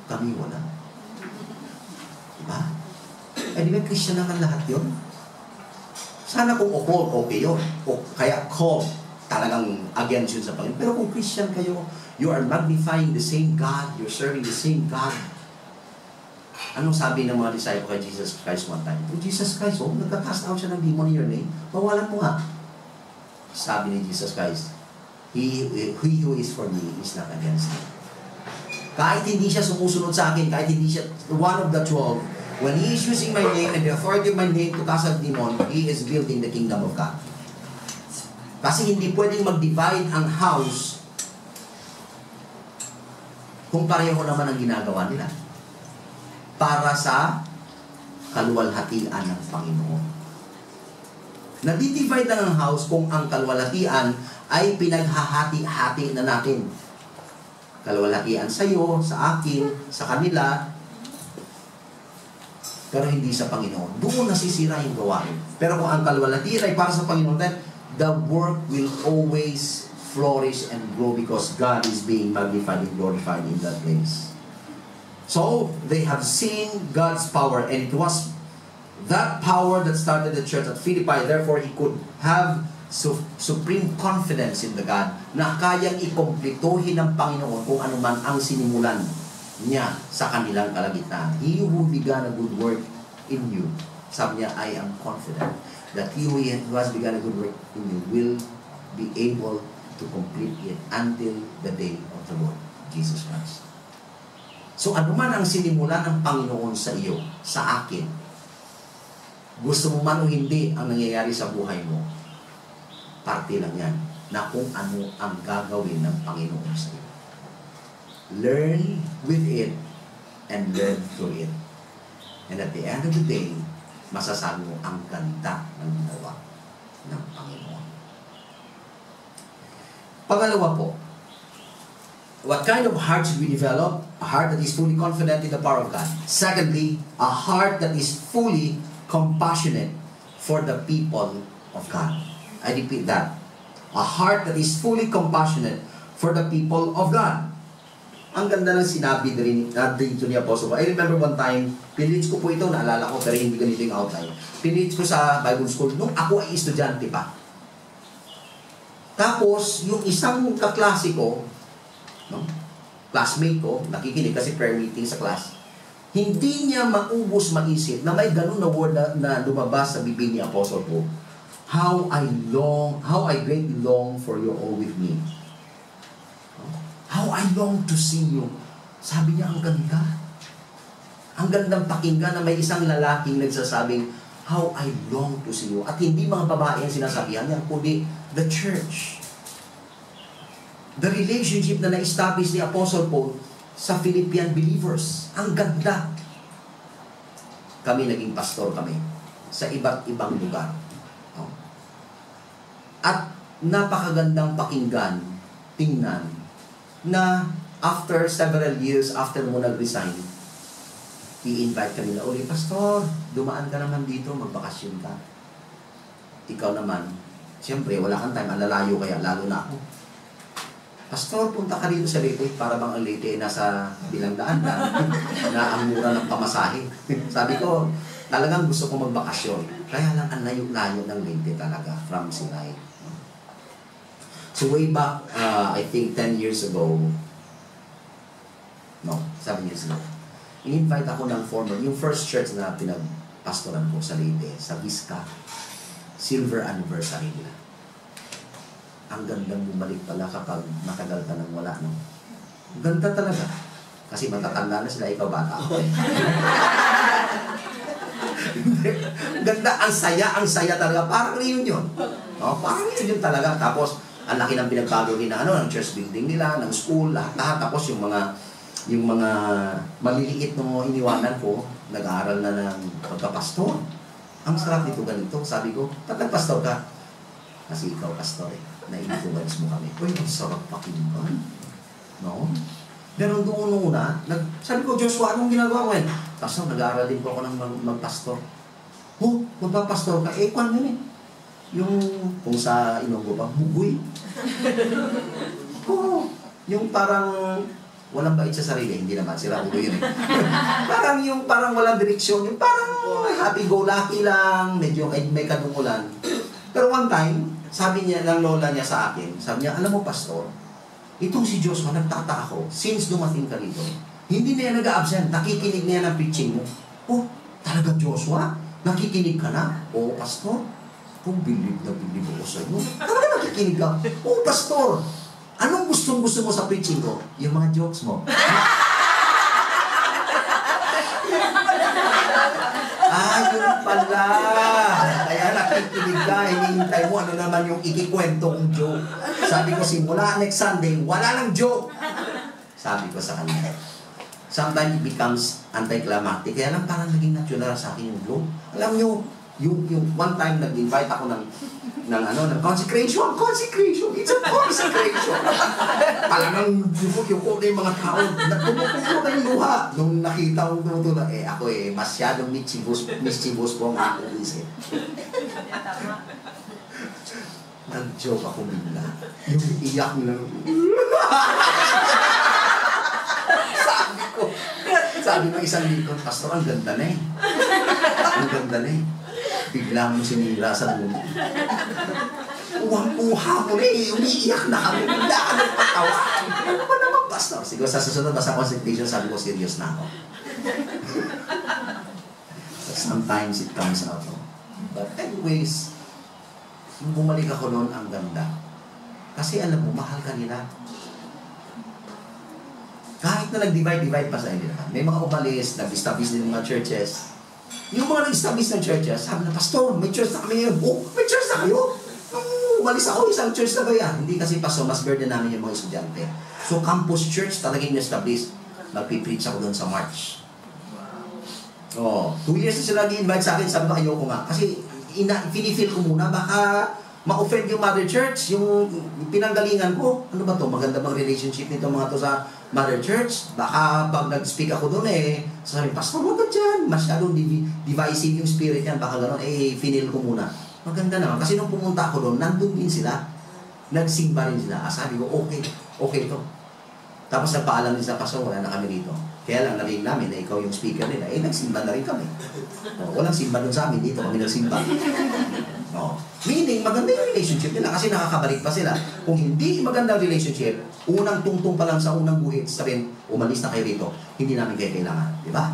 Kami wala. Diba? Eh, di ba Christian naman lahat yun? Sana kung occult, okay yun. O kaya cult, talagang against yun sa Panginoon. Pero kung Christian kayo, you are magnifying the same God, you're serving the same God. Anong sabi ng mga disciple kay Jesus Christ one time? Oh, Jesus Christ, nagka-cast out siya ng demon in your name. Bawalan mo nga. Sabi ni Jesus Christ, He who is for me is not against me. Kahit hindi siya sumusunod sa akin, kahit hindi siya one of the 12, when He is using my name and the authority of my name to cast out demon, He is building the kingdom of God. Kasi hindi pwedeng mag-divide ang house kung pareho naman ang ginagawa nila para sa kaluwalhatian ng Panginoon. Nadi-divide lang ang house kung ang kaluwalhatian ay pinaghahati-hati na natin. Kaluwalhatian sa iyo, sa akin, sa kanila, pero hindi sa Panginoon. Doon nasisira yung gawain. Pero kung ang kaluwalhatian ay para sa Panginoon, then the work will always flourish and grow because God is being magnified and glorified in that place. So, they have seen God's power, and it was that power that started the church at Philippi. Therefore, he could have supreme confidence in the God na kayang ikompletohin ng Panginoon kung ano man ang sinimulan niya sa kanilang kalagitnaan. He who began a good work in you, sabi niya, I am confident that he who has begun a good work in you will be able to complete it until the day of the Lord Jesus Christ. So, ano man ang sinimulan ng Panginoon sa iyo, sa akin, gusto mo man o hindi ang nangyayari sa buhay mo, parte lang yan na kung ano ang gagawin ng Panginoon sa iyo. Learn with it and learn through it. And at the end of the day, masasabi mo ang ganda ng ginawa ng Panginoon. Pangalawa po, what kind of heart should we develop? A heart that is fully confident in the power of God. Secondly, a heart that is fully compassionate for the people of God. I repeat that. A heart that is fully compassionate for the people of God. Ang ganda ng sinabi dito ni Apostle. I remember one time, pinreach ko po ito, naalala ko, pero hindi ganito yung outline. Pinreach ko sa Bible School nung ako ay estudyante pa. Tapos, yung isang kaklase ko, classmate ko, nakikinig kasi prayer meeting sa class, hindi niya maubos maisip na may ganun na word na lumabas sa bibig ni Apostle Paul. How I greatly long for you all with me. How I long to see you. Sabi niya, ang ganda. Ang gandang pakinggan na may isang lalaking nagsasabing, how I long to see you. At hindi mga babae ang sinasabihan niya, kundi the church. The relationship na na-establish ni Apostle Paul sa Philippian believers. Ang ganda. Kami naging pastor kami sa iba't ibang lugar. At napakagandang pakinggan, tingnan, na after several years, after mo nag-resign, i-invite ka nila, uli, Pastor, dumaan ka naman dito, magbakasyon ka. Ikaw naman, siyempre, wala kang time, alalayo kaya, lalo na ako. Pastor, punta ka rito sa Leyte, para bang ang Leyte nasa bilang daan na ang mura ng pamasahe. Sabi ko, talagang gusto ko magbakasyon. Kaya lang, ang layo-layo ng Leyte talaga, from Sinai. So way back, I think 10 years ago, 7 years ago, in-invite ako ng yung first church na pinagpastoran ko sa Leyte, sa Vizca, silver anniversary nila. Ang gandang bumalik pala kapag matagal ka nang wala, no? Ganda talaga. Kasi matatanda na sila, ikaw bata ako. Ganda, ang saya talaga. Parang reunion. No? Parang reunion talaga. Tapos, ang laki ng pinagbago nila, ng church building nila, ng school, lahat. Tapos yung mga maliliit na iniwanan ko, nag-aaral na ng pagkapastor. Ang sarap dito ganito. Sabi ko, ba't nagpastor ka? Kasi ikaw, pastor, na-influence mo kami. Uy, ang sarap pakinggan. No? Pero doon una, sabi ko, Joshua, anong ginagawa ko yan? Pastor, nag-aaral din po ako ng magpastor. Oh, magpapastor ka? Kwan yun eh. Yung, kung sa Ilonggo ba, bugoy. Oo. Yung parang, walang bait sa sarili, hindi naman, sira ulo yun eh. parang walang direksyon, yung parang happy-go-lucky lang, medyo may kadungulan. Pero one time, sabi niya ng lola niya sa akin, sabi niya, alam mo pastor, itong si Joshua, nagtata ako, since dumating ka rito, Hindi na yan nag-absent. Nakikinig na yan ang preaching mo. Oh, talaga Joshua? Nakikinig ka na? Oo, pastor. Oh, believe ako sa iyo. Talaga nakikinig ka? Oo, pastor. Anong gusto mo sa preaching ko? Yung mga jokes mo. Yun pala. Kaya nakikinig ka, hinihintay mo ano naman yung ikikwento kong joke. Sabi ko, simula next Sunday, wala nang joke. Sabi ko sa kanya. Sometimes it becomes anticlimactic. Kaya lang parang naging natural sa akin yung joke. Alam nyo, yung one time nag-invite ako ng consecration. It's a consecration. Talagang yung mga tao, tumutulo na yung luha. Nung nakita ko tumutulo, ako masyadong mischievous po ang aking isip. Nag-joke ako bigla. Yung iyak lang. Sabi ng isang likod, pastor, ang ganda na eh. Ang ganda na eh. Bigla mo sinira sa mundo. Uwang-uha mo na eh. Umiiyak na kami. Bigla ka nagpatawa. Ano ba naman, pastor? Siguro sa susunod na sa consultation, sabi ko, serious na ako. So, sometimes it comes out. But anyways, nung bumalik ako noon, ang ganda. Kasi alam mo, mahal ka nila. Kahit na nag-divide pa sa inyo. May mga umalis, nag-establish din mga churches. Yung mga nag-establish ng churches, sabi na, pastor, may church na kami ngayon. Oh, may church na kayo? Nung umalis ako, isang church na ba yan? Hindi kasi pastor, mas burden namin yung mga estudyante. So, campus church talagang na-establish. Magpipreach ako doon sa March. 2 years na sila nag-invite sa akin, sabi ko, ayoko nga. Kasi, pinifeel ko muna, baka ma-offend yung mother church, yung pinanggalingan ko. Ano ba to? Maganda bang relationship nito mga to sa mother church? Baka pag nag-speak ako doon sasabihin, pastor, huwag ka dyan. Masyadong divisive yung spirit yan. Baka gano'n, finil ko muna. Maganda naman. Kasi nung pumunta ako doon, nandun din sila. Nagsimba rin sila. Sabi ko, okay to. Tapos nagpaalam din sa pastor, wala na kami dito. Kaya lang narinig namin na ikaw yung speaker nila. Nagsimba na rin kami. Walang simba doon sa amin. Dito kami nagsimba. Meaning, maganda yung relationship nila kasi nakakabalik pa sila. Kung hindi maganda ang relationship, unang tungtong pa lang sa unang guhit, sabihin, umalis na kayo rito, hindi namin kayo kailangan. Di ba?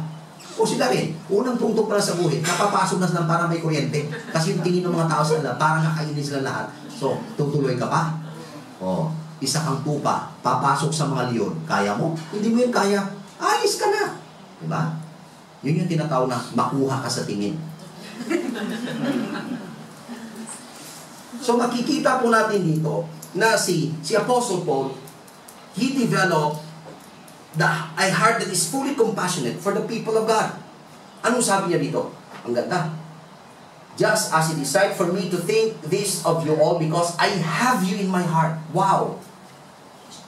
O sila rin, unang tungtong pa lang sa guhit, napapasok na sila para may kuryente. Kasi yung tingin ng mga tao sa nila, parang nakainin sila lahat. So, tutuloy ka pa? Isa kang tupa, papasok sa mga leon. Kaya mo? Hindi mo yun kaya. Alis ka na. Di ba? Yun yung tinatawag na makuha ka sa tingin. So makikita po natin dito na si Apostle Paul, he developed a heart that is fully compassionate for the people of God. Anong sabi niya dito? Ang ganda. Just as it is right for me to think this of you all because I have you in my heart. Wow!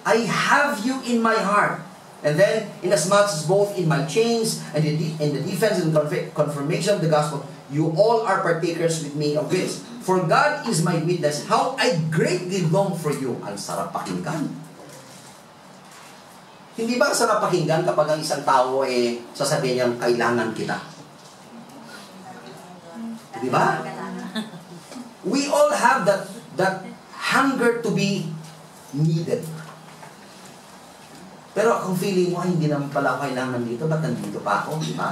I have you in my heart. And then, inasmuch as both in my chains and in the defense and confirmation of the gospel, you all are partakers with me of this. For God is my witness, how I greatly long for you. Ang sarap pakinggan. Hindi ba ang sarap pakinggan kapag ang isang tao sasabihin niyang kailangan kita? Di ba? We all have that hunger to be needed. Pero kung feeling mo, hindi naman pala ako kailangan dito, ba't nandito pa ako? Di ba?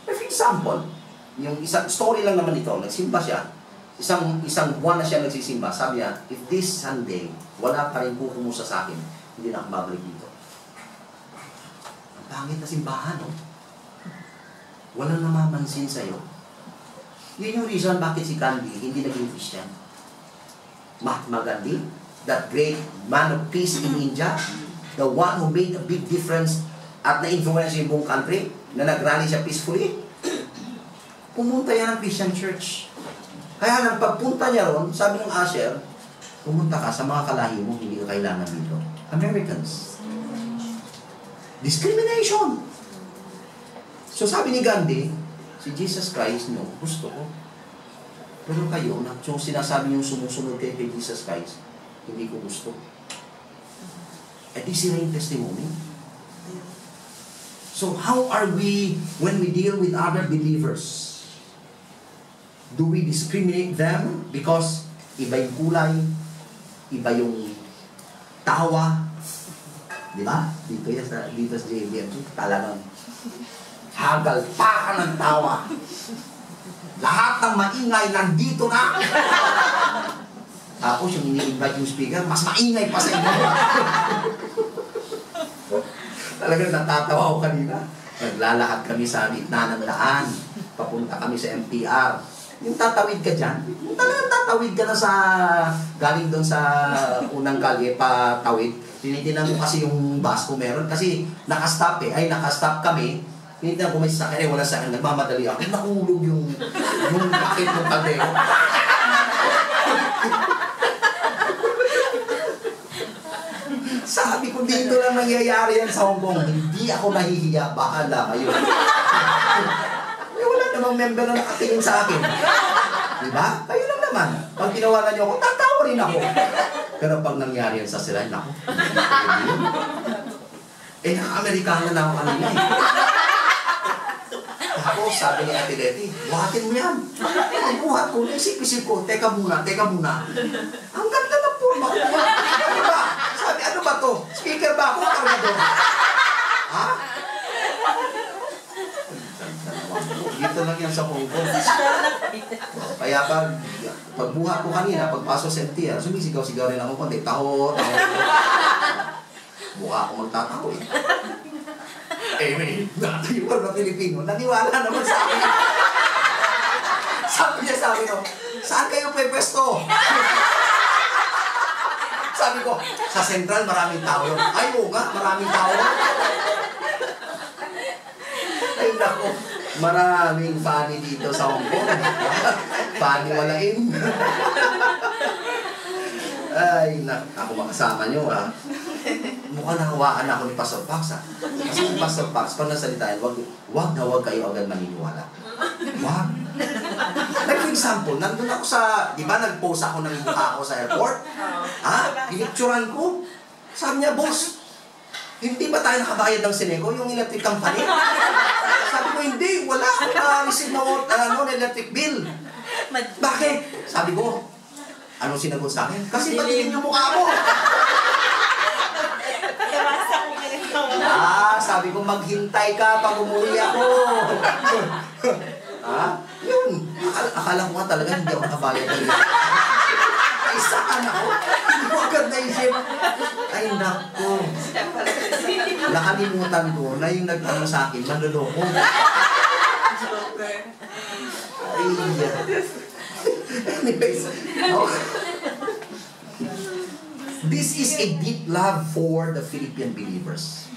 For example, yung isang story lang naman ito, nagsimba siya, isang buwan na siya nagsisimba, sabi niya, if this Sunday, wala pa rin kukumusta sa akin, hindi na ako babalik dito. Ang pangit na simbahan, no? Walang namamansin sa'yo. Yun yung reason bakit si Gandhi hindi naging Christian. Mahatma Gandhi, that great man of peace in India, the one who made a big difference at na-influence yung buong country, na nag-rally siya peacefully, pumunta yan ng Christian church. Kaya lang, pagpunta niya ron, sabi ng usher, pumunta ka sa mga kalahi mo, hindi ka kailangan dito. Americans. Discrimination. So sabi ni Gandhi, si Jesus Christ, no, gusto ko. Pero kayo, yung sinasabi niyong sumusunod kay Jesus Christ, hindi ko gusto. Di sila yung testimony. So how are we when we deal with other believers? Do we discriminate them because iba yung kulay, iba yung tawa, Di ba? Dito sa JBM, talagang hagalpakan ng tawa. Lahat ng maingay nandito na. Tapos yung ini-invite yung speaker, mas maingay pa sa inyo. Talagang natatawa ko kanina. Naglalakad kami sa gitna ng daan. Papunta kami sa MTR. Yung tatawid ka dyan, yung talagang tatawid ka na sa, galing doon sa unang kalye, patawid. Tinitinan ko kasi yung bus ko meron. Kasi nakastop nakastop kami. Tinitinan ko may sasakyan, wala sa akin. Nagmamadali ako. Nahulog yung pakit ng kaldero. Sabi ko, dito lang nangyayari yan sa Hong Kong. Hindi ako nahihiya. Bahala kayo. Wala namang member na nakatingin sa akin. Diba? Kayo lang naman. Pag ginawa niyo ako, tatawa rin ako. Pero pag nangyari yan sa sila, naku. Naka-Amerikana na ako kanina eh. Tapos, sabi ni Ate Letty, buhatin mo yan. Buhat ko, isip-isip ko, teka muna. Ang ganda ng forma ko. Ano ba? Sabi, ano ba to? Speaker ba ako? Kargador? Ha? Dito lang yan sa Hong Kong. Kaya pagbuhat ko kanina, pagpasok sa MTR, sumisigaw-sigaw rin ako konti. Taho. Mukha ako magtataho eh. May natayuan na Pilipino, naniwala naman sa akin. Sabi niya sa akin, saan kayo pwesto? Sabi ko, sa Central maraming tao. Ay, oo nga, maraming tao. Ay, nako. Maraming funny dito sa Hong Kong. Funny walain. Ay, ako makasama nyo, ha? Mukhang nahawaan ako ni Pastor Pax, ha? Kasi ni Pastor Pax, pag nasalitain, wag kayo agad maniniwala. Wag. Like for example, nandun ako sa, di ba nag-post ako ng mukha ako sa airport? Ha? Pinicturan ko. Sabi niya, boss, hindi ba tayo nakabayad ng Senego, yung electric company? Sabi ko, hindi, wala akong na-receive na electric bill. Bakit? Sabi ko, anong sinagot sa akin? Kasi patingin yung mukha mo. Sabi ko, maghintay ka pag umuwi ako. Yun. Akala ko nga talaga hindi ako nakabayad ng electric. Isa ka na ako. Hindi ko agad naisip. Ay, naku. Nakalimutan ko na yung nagtanong sa akin, manloloko. Ay, anyways. This is a deep love for the Philippine believers.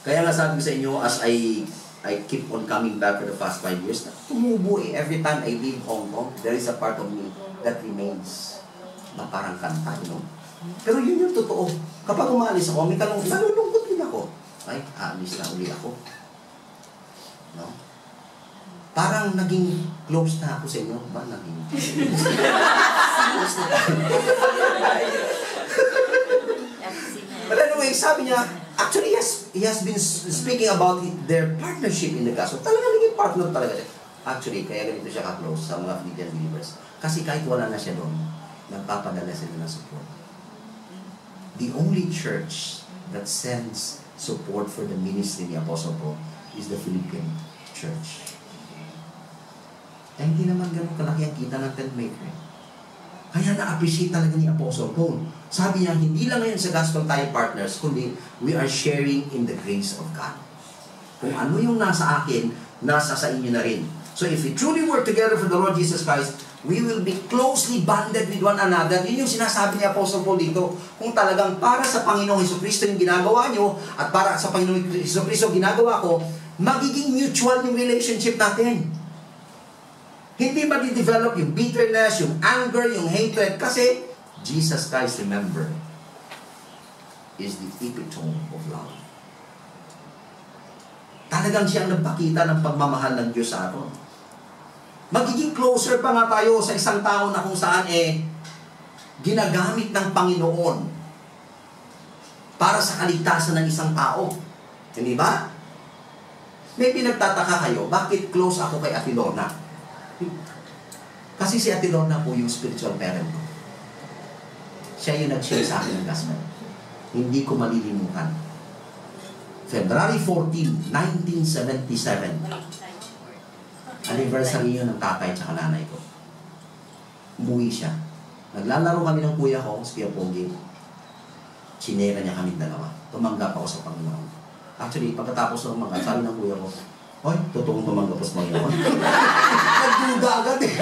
Kaya nga sabi ko sa inyo, as I keep on coming back for the past 5 years, tumubo eh. Every time I leave Hong Kong, there is a part of me that remains na parang kanta, you know? Pero yun yung totoo. Kapag umalis ako, may tanong, nalulungkot din ako. Ay, aalis na uli ako. No? Parang naging close na ako sa inyo. Ba, naging close na tayo. But anyway, sabi niya, actually, he has been speaking about their partnership in the gospel. Talagang naging partner talaga siya. Actually, kaya ganito siya ka-close sa mga Philippine believers. Kasi kahit wala na siya doon, nagpapadala sila ng support. The only church that sends support for the ministry ni Apostle Paul is the Philippine church. Eh, hindi naman ganun kalaki ang kita ng tent maker. Kaya na-appreciate talaga ni Apostle Paul. Sabi niya, hindi lang ngayon sa gospel tayo partners, kundi we are sharing in the grace of God. Kung ano yung nasa akin, nasa sa inyo na rin. So if we truly work together for the Lord Jesus Christ, we will be closely bonded with one another. Yun yung sinasabi ni Apostle Paul dito. Kung talagang para sa Panginoong Jesucristo yung ginagawa nyo, at para sa Panginoong Jesucristo ginagawa ko, magiging mutual yung relationship natin. Hindi mag-develop yung bitterness, yung anger, yung hatred, kasi Jesus Christ, remember, is the epitome of love. Talagang siyang nagpakita ng pagmamahal ng Diyos sa atin. Magiging closer pa nga tayo sa isang tao na kung saan ginagamit ng Panginoon para sa kaligtasan ng isang tao. Hindi ba? May pinagtataka kayo, bakit close ako kay Ate Lorna? Kasi si Ate Lorna po yung spiritual parent ko. Siya yung nag-share sa akin ng gospel. Hindi ko malilimutan. February 14, 1977. Anniversary yun ng tatay at nanay ko. Umuwi siya. Naglalaro kami ng kuya ko, si Kuya Pogi. Chinera niya kami dalawa. Tumanggap ako sa Panginoon. Actually, pagkatapos ng mga, sabi ng kuya ko, "Hoy, totoong tumanggap sa Panginoon." Nagduda agad eh.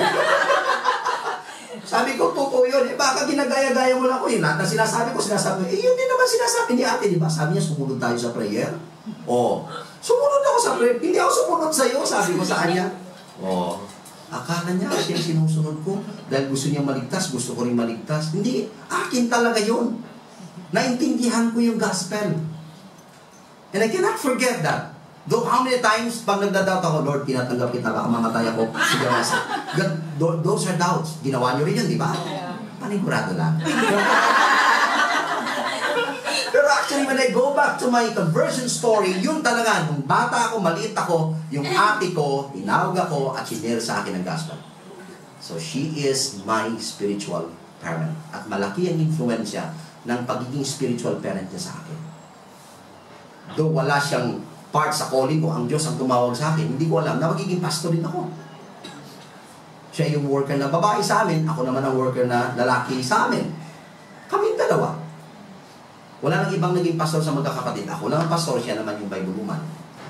Sabi ko, totoo yun. Eh, baka ginagaya-gaya mo lang ko yun. Lahat na sinasabi ko, yun din naman sinasabi ni ate, di ba? Sabi niya, sumunod tayo sa prayer. Oh, sumunod ako sa prayer. Hindi ako sumunod sa iyo, sabi ko sa kanya. Oh, akala niya siya sinusunod ko. Dahil gusto niya maligtas, gusto ko rin maligtas. Hindi, akin talaga yun. Naintindihan ko yung gospel. And I cannot forget that. Though how many times pag nagda-doubt ako, Lord, tinatanggap kita, baka mamatay ako. Sige, God, those are doubts. Ginawa niyo rin yan, di ba? Panigurado lang. Pero actually, when I go back to my conversion story, yun talaga, nung bata ako, maliit ako, yung ate ko, inawag ako, at sinare sa akin ang gospel. So, she is my spiritual parent. At malaki ang influensya ng pagiging spiritual parent niya sa akin. Though wala siyang part sa calling ko, ang Diyos ang tumawag sa akin, hindi ko alam na magiging pastor din ako. Siya yung worker na babae sa amin, ako naman ang worker na lalaki sa amin. Kaming dalawa. Wala nang ibang naging pastor sa magkakapatid. Ako lang ang pastor, siya naman yung Bible woman.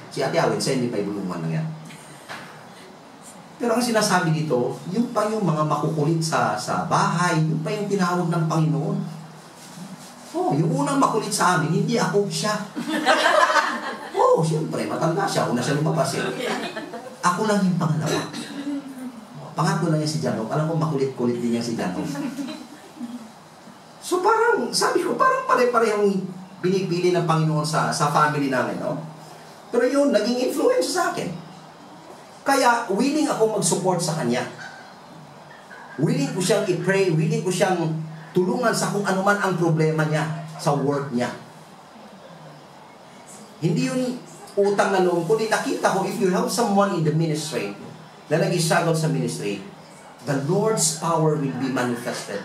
Si Ate Awit, siya hindi Bible woman lang yan. Pero ang sinasabi dito, yung pa yung mga makukulit sa bahay, yung pa yung tinawag ng Panginoon. Oh, yung unang makulit sa amin, hindi ako siya. Oh, siyempre, matanda siya. Una siya lumabas eh. Ako lang yung pangalawa. Pangatlo lang niya si Janov. Alam ko, makulit-kulit din niya si Janov. So parang, sabi ko, parang pare-parehong binipili ng Panginoon sa family namin, no? Pero yun, naging influence sa akin. Kaya, willing ako mag-support sa kanya. Willing ko siyang i-pray, willing ko siyang tulungan sa kung ano man ang problema niya sa work niya. Hindi yun utang na loob, kundi nakita ko, if you have someone in the ministry na nag-struggle sa ministry, the Lord's power will be manifested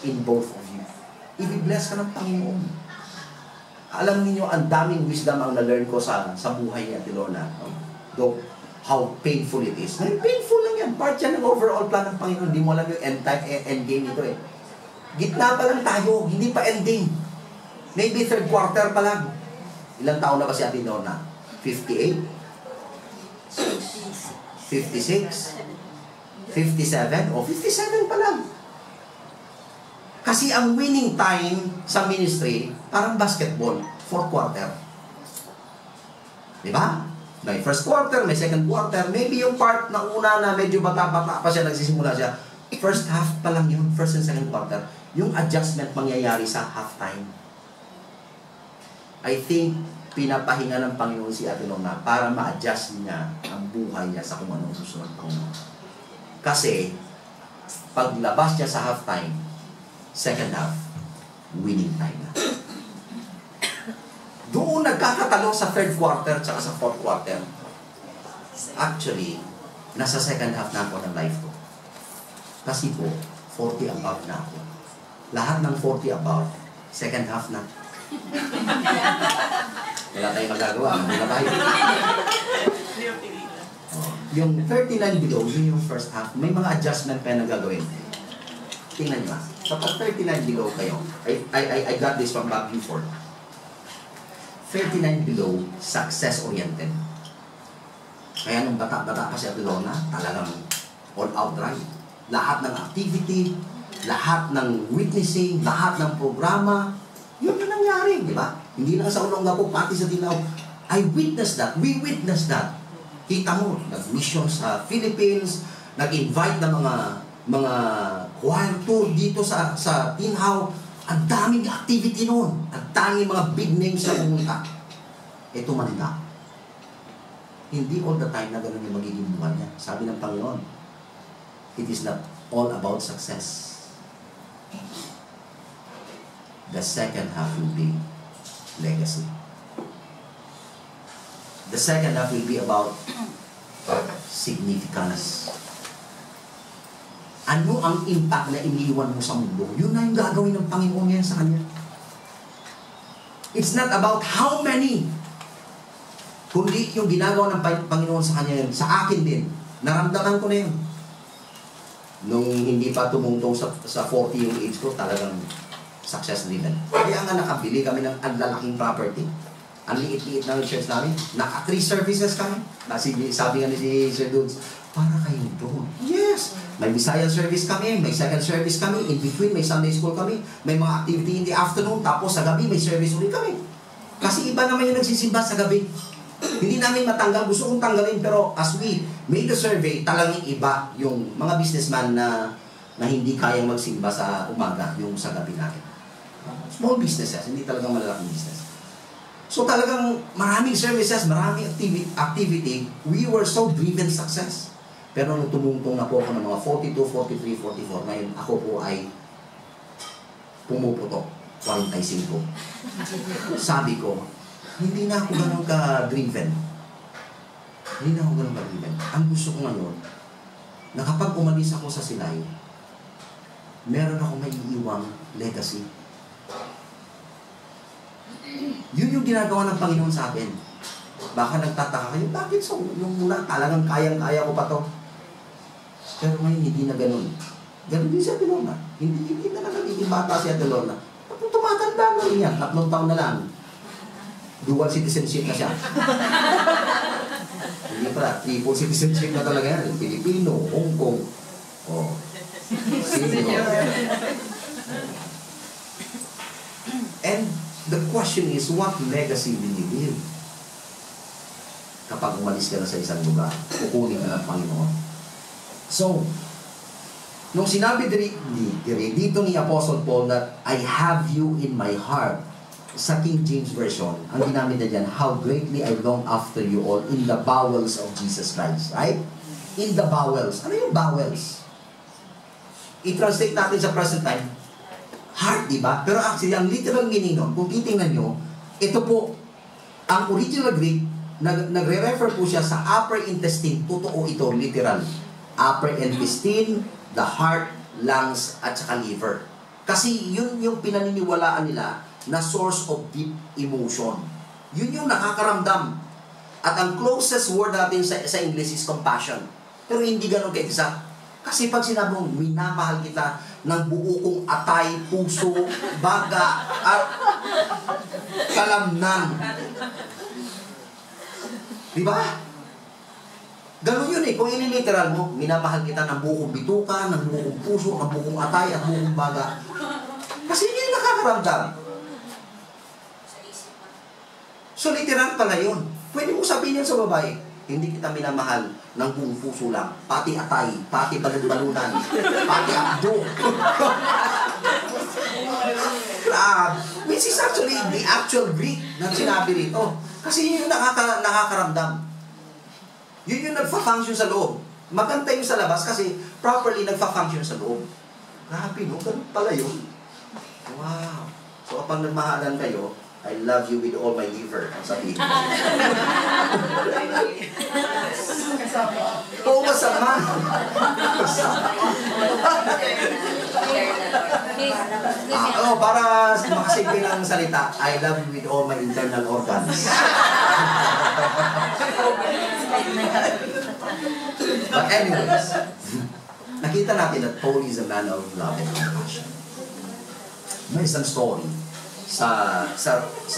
in both of you. I-bless ka ng Panginoon. Alam niyo ang daming wisdom ang na-learn ko sa buhay ni Ate Lorna. Though, how painful it is. Painful lang yan. Part yan ng overall plan ng Panginoon. Hindi mo alam yung end game ito eh. Gitna pa lang tayo, hindi pa ending. Maybe third quarter pa lang. Ilang taon na ba si Ate Lorna? 58? 56? 57? O 57 pa lang. Kasi ang winning time sa ministry, parang basketball, fourth quarter. Diba? May first quarter, may second quarter, maybe yung part na una na medyo bata-bata pa siya, nagsisimula siya, first half pa lang yun, first and second quarter. Yung adjustment mangyayari sa halftime. I think, pinapahinga ng Panginoon si Ate Lorna para ma-adjust niya ang buhay niya sa kung anong susunod Panginoon. Kasi, paglabas niya sa halftime, second half, winning time na. Doon nagkakatalo sa third quarter at sa fourth quarter. Actually, nasa second half na ako ng life ko. Kasi po, 40 above na ako. Lahat ng 40 above, second half na. Wala tayong magagawa. Wala tayo. Yung 39 below, yun yung first half. May mga adjustment pa na gagawin. Tingnan nyo. Kapag 39 below kayo, I got this from Bob Buford. 39 below, success-oriented. Kaya nung bata-bata pa si Ate Lorna, talagang all-out drive. Lahat ng activity, lahat ng witnessing, lahat ng programa, yun na nangyari, di ba? Hindi lang sa Olongapo, pati sa Dinao. I witnessed that. We witnessed that. Kita mo, nag-mission sa Philippines, nag-invite ng mga choir tour dito sa Tinhaw. Ang daming activity noon. Ang daming mga big names na pumunta. Ito Manila. Hindi all the time na ganun yung magiging buwan niya. Sabi ng Panginoon, it is not all about success. The second half will be legacy. The second half will be about significance. Ano ang impact na iniiwan mo sa mundo? Yun na yung gagawin ng Panginoon yan sa kanya. It's not about how many, kundi yung ginagawa ng Panginoon sa kanya yun. Sa akin din. Naramdaman ko na yun. Nung hindi pa tumungtong sa 40 yung age ko, talagang success driven. Kaya nga nakabili kami ng lalaking property. Ang liit-liit ng church namin. Naka 3 services kami. Sabi nga ni si Sir Dudes, para kayo doon. Yes! May Bisaya service kami, may second service kami, in between may Sunday school kami, may mga activity in the afternoon, tapos sa gabi may service ulit kami. Kasi iba naman yung nagsisimba sa gabi. Hindi namin matanggal, gusto kong tanggalin, pero as we made the survey, talagang iba yung mga businessman na hindi kayang magsimba sa umaga, yung sa gabi natin. Small businesses, hindi talagang malalaking business. So talagang maraming services, maraming activity, we were so driven success. Pero nung tumungtong na po ako ng mga 42, 43, 44, ngayon ako po ay pumuputok, 45. Sabi ko, hindi na ako ganun ka-driven. Hindi na ako ganun ka-driven. Ang gusto ko ngayon, na kapag umalis ako sa Silay, meron ako may iiwang legacy. Yun yung ginagawa ng Panginoon sa atin. Baka nagtataka kayo, bakit so? Yung muna, talagang kayang-kaya ko pa to. Pero ngayon, hindi na ganun. Ganun din si Ate Lorna. Hindi na nagiging bata si Ate Lorna. Tumatanda na rin yan. 3 taon na lang. Dual citizenship na siya. Hindi pala, triple citizenship na talaga yan. Pilipino, Hong Kong. Oh. Sino? And the question is, what legacy will you leave? Kapag umalis ka na sa isang lugar, kukunin ka ng Panginoon. So, nung sinabi dito ni Apostle Paul that I have you in my heart, sa King James Version, ang ginamit na dyan, how greatly I long after you all in the bowels of Jesus Christ. Right? In the bowels. Ano yung bowels? I-translate natin sa present time, heart, di ba? Pero actually, ang literal meaning nun, kung titingnan nyo, ito po, ang original Greek, nagre-refer po siya sa upper intestine. Totoo ito, literal. Upper intestine, the heart, lungs, at saka liver. Kasi yun yung pinaniniwalaan nila na source of deep emotion. Yun yung nakakaramdam. At ang closest word natin sa English is compassion. Pero hindi ganun ka-exact. Kasi pag sinabi mong, minamahal kita ng buo kong atay, puso, baga, at kalamnan. Diba? Ganun yun eh. Kung ililiteral mo, minamahal kita ng buo kong bituka, ng buo kong puso, ng buo kong atay, at buo kong baga. Kasi yun yung nakakaramdam. So literal pala yun. Pwede mo sabihin yan sa babae, hindi kita minamahal ng buong puso lang. Pati atay, pati balon-balunan, pati abdo. Which is actually the actual Greek na sinabi rito. Kasi yun yung nakakaramdam. Yun yung nagfa-function sa loob. Maganda yung sa labas kasi properly nagfa-function sa loob. Grabe no, ganun pala yun. Wow. So kapag nagmahalan kayo, I love you with all my liver. Ang sabihin mo. Oo, masama. Para makasimple ng salita, I love you with all my internal organs. But anyways, nakita natin that Paul is a man of love and compassion. May isang story sa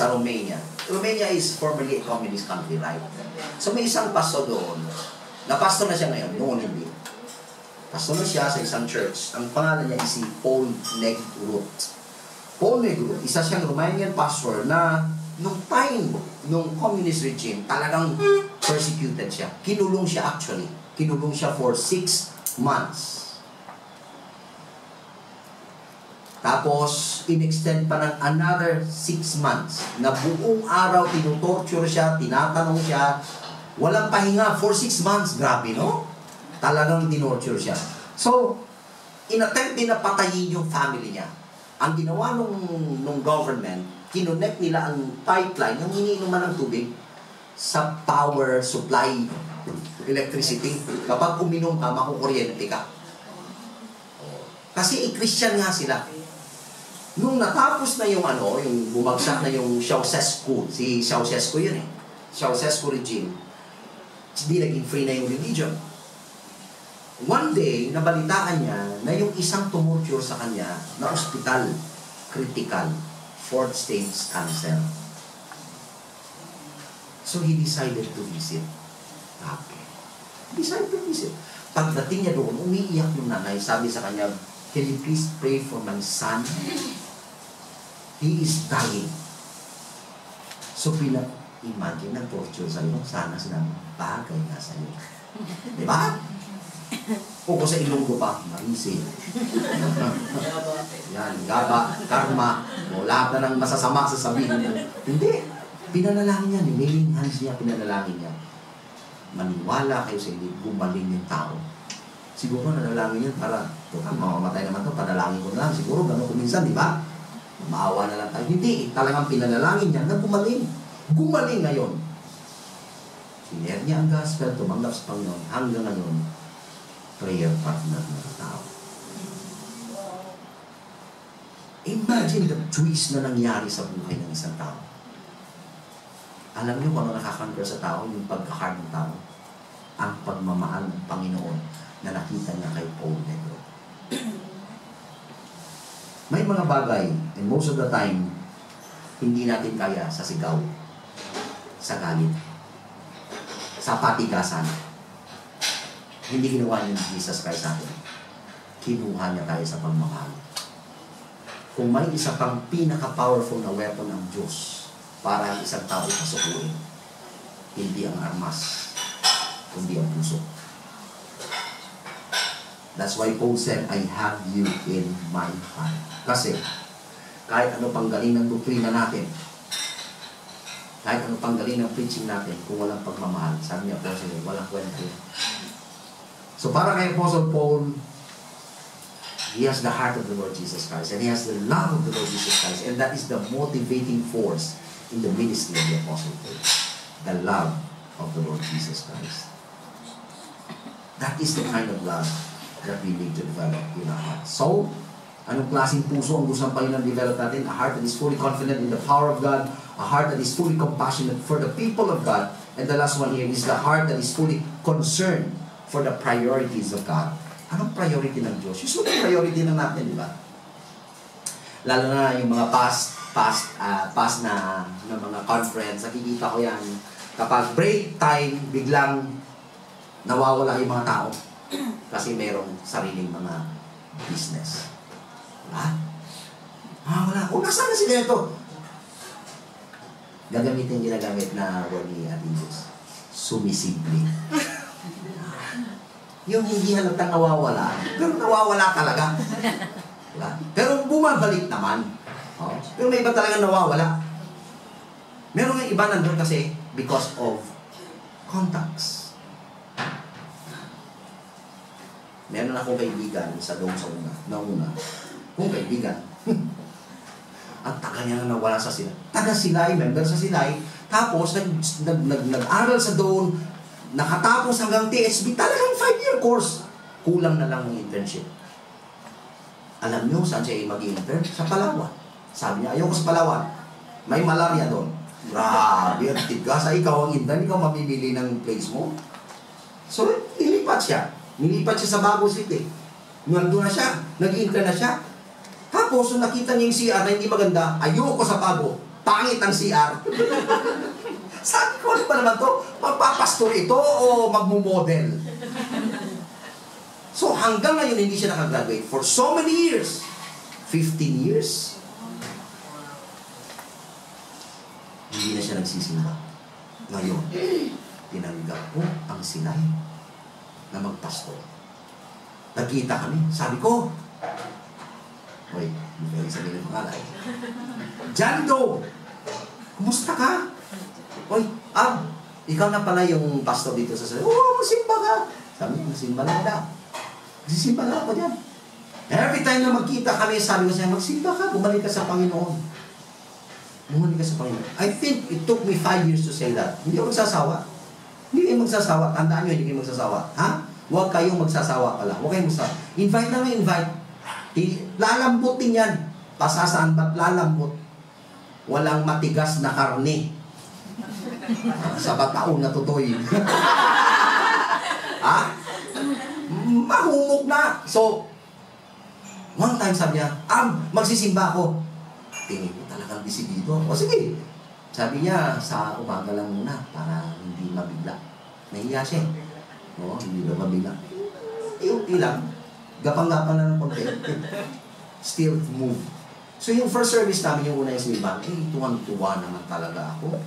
Romania. Romania is formerly a communist country, right? So may isang pastor doon, na pastor na siya ngayon, noon hindi. Pastor na siya sa isang church. Ang pangalan niya is si Paul Negrut. Paul Negrut, isa siyang Romanian pastor na nung time, nung communist regime, talagang persecuted siya. Kinulong siya actually. Kinulong siya for 6 months. Tapos, in-extend pa ng another 6 months na buong araw tinutorture siya, tinatanong siya, walang pahinga for 6 months. Grabe, no? Talagang tinorture siya. So, in-attempt din na patayin yung family niya. Ang ginawa nung government, kinonect nila ang pipeline, yung iniinuman ng tubig, sa power supply, electricity. Kapag uminom ka, makukuryente ka. Kasi Christian nga sila. Nung natapos na yung yung bumagsak na yung Ceausescu, si Ceausescu yun eh. Ceausescu regime, hindi naging free na yung religion. One day, nabalitaan niya na yung isang tumorture sa kanya na ospital, critical, 4th stage cancer. So he decided to visit. Okay. He decided to visit. Pagdating niya doon, umiiyak yung nanay. Sabi sa kanya, "Can you please pray for my son? He is dying." So imagine, nag-torture sa'yo. Sana sinabi, bagay nga sa'yo. Diba? O kung sa Ilonggo pa, marisi. Yan, gaba, karma. O lahat na ng masasama sasabihin mo. Hindi. Pinanalangin niya, niling hands niya, pinanalangin niya. Maniwala kayo sa hindi, gumaling yung tao. Siguro nanalangin niya para, mamamatay naman to, panalangin ko na lang. Siguro gano'n kuminsan, di ba? Maawa na lang tayo. Hindi, talagang pinanalangin niya na gumaling. Gumaling ngayon. Siner niya ang gospel, tumanggap sa Panginoon. Hanggang ngayon, prayer partner ng tao. Imagine the twist na nangyari sa buhay ng isang tao. Alam niyo kung ano nakaka-conquer sa tao, yung pagkakar ng tao. Ang pagmamahal ng Panginoon na nakita niya kay Paul Negro. May mga bagay, and most of the time, hindi natin kaya sa sigaw, sa galit, sa patigasan. Hindi ginawa niya ni Jesus Christ sa atin. Kinuha niya tayo sa pagmamahal. Kung may isa pang pinaka-powerful na weapon ng Diyos para ang isang tao pasukuin, hindi ang armas, kundi ang puso. That's why Paul said, "I have you in my heart." Kasi, kahit ano pang galing ng doktrina natin, kahit ano pang galing ng preaching natin, kung walang pagmamahal, sabi niya po sila, walang kwento. So para kay Apostle Paul, he has the heart of the Lord Jesus Christ, and he has the love of the Lord Jesus Christ, and that is the motivating force in the ministry of the Apostle Paul. The love of the Lord Jesus Christ. That is the kind of love that we need to develop in our hearts. So, anong klaseng puso ang gusto ng Panginoon develop natin? A heart that is fully confident in the power of God, a heart that is fully compassionate for the people of God, and the last one here is the heart that is fully concerned for the priorities of God. Anong priority ng Diyos? Usually priority na natin, di ba? Lalo na yung mga past na mga conference, nakikita ko yan. Kapag break time, biglang nawawala yung mga tao kasi merong sariling mga business. Wala? Wala. O, nasaan na sila ito? Gagamitin ginagamit na word ni Adios. Sumisimple. Yung hindi halatang nawawala, pero nawawala talaga. Diba? Pero bumabalik naman. Oh. Pero may iba talaga nawawala. Meron ng iba nandun kasi because of contacts. Meron akong kaibigan sa doon sa una. Kung kaibigan. Ang taga niya na nawala sa Silay. Taga Silay, member sa Silay. Tapos, nag-aral sa doon, nakatapos hanggang TSB, talagang 5-year course. Kulang na lang ng internship. Alam niyo saan siya mag-intern? Sa Palawan. Sabi niya, ayoko sa Palawan. May malaria doon. Grabe, ang tigas. Ikaw ang intern, ikaw mamimili ng place mo. So, nilipat siya. Nilipat siya sa Bago City. Nandun na siya. Nag-intern na siya. Tapos, nung nakita niya yung CR na hindi maganda, ayoko sa Bago. Pangit ang CR. Sabi ko, ano ba naman to? Magpapastor ito o magmumodel? So hanggang ngayon hindi siya nakagraduate for so many years. 15 years. Hindi na siya nagsisimba. Ngayon, tinanggap ko ang Silay na magpastor. Nagkita kami. Sabi ko, wait, hindi ko sabihin ng pangalay. John Doe, kumusta ka? Oy, ikaw na pala yung pastor dito sa Silay. Oo, magsimba ka. Sabi ko, magsimba na daw. Magsisimba na ako dyan. Every time na magkita kami, sabi ko siya, magsimba ka, bumalik ka sa Panginoon. Bumalik ka sa Panginoon. I think it took me 5 years to say that. Hindi ako magsasawa. Hindi kayo magsasawa. Tandaan nyo, hindi kayo magsasawa. Ha? Huwag kayong magsasawa pala. Huwag kayong magsasawa. Invite na nga, invite. Lalambutin yan. Pasasaan ba't lalambot? Walang matigas na karne. Sa bataon na tutoy. Ha? Mahumok na. So, one time sabi niya, magsisimba ako. Tingin ko talagang disidido. O sige. Sabi niya, sa umaga lang muna para hindi mabigla. Nahiya siya. Oo, hindi na mabigla. Okay lang. Gapang-gapang na ng konti. Still move. So yung first service namin, yung una yung simba, tuwan-tuwa naman talaga ako.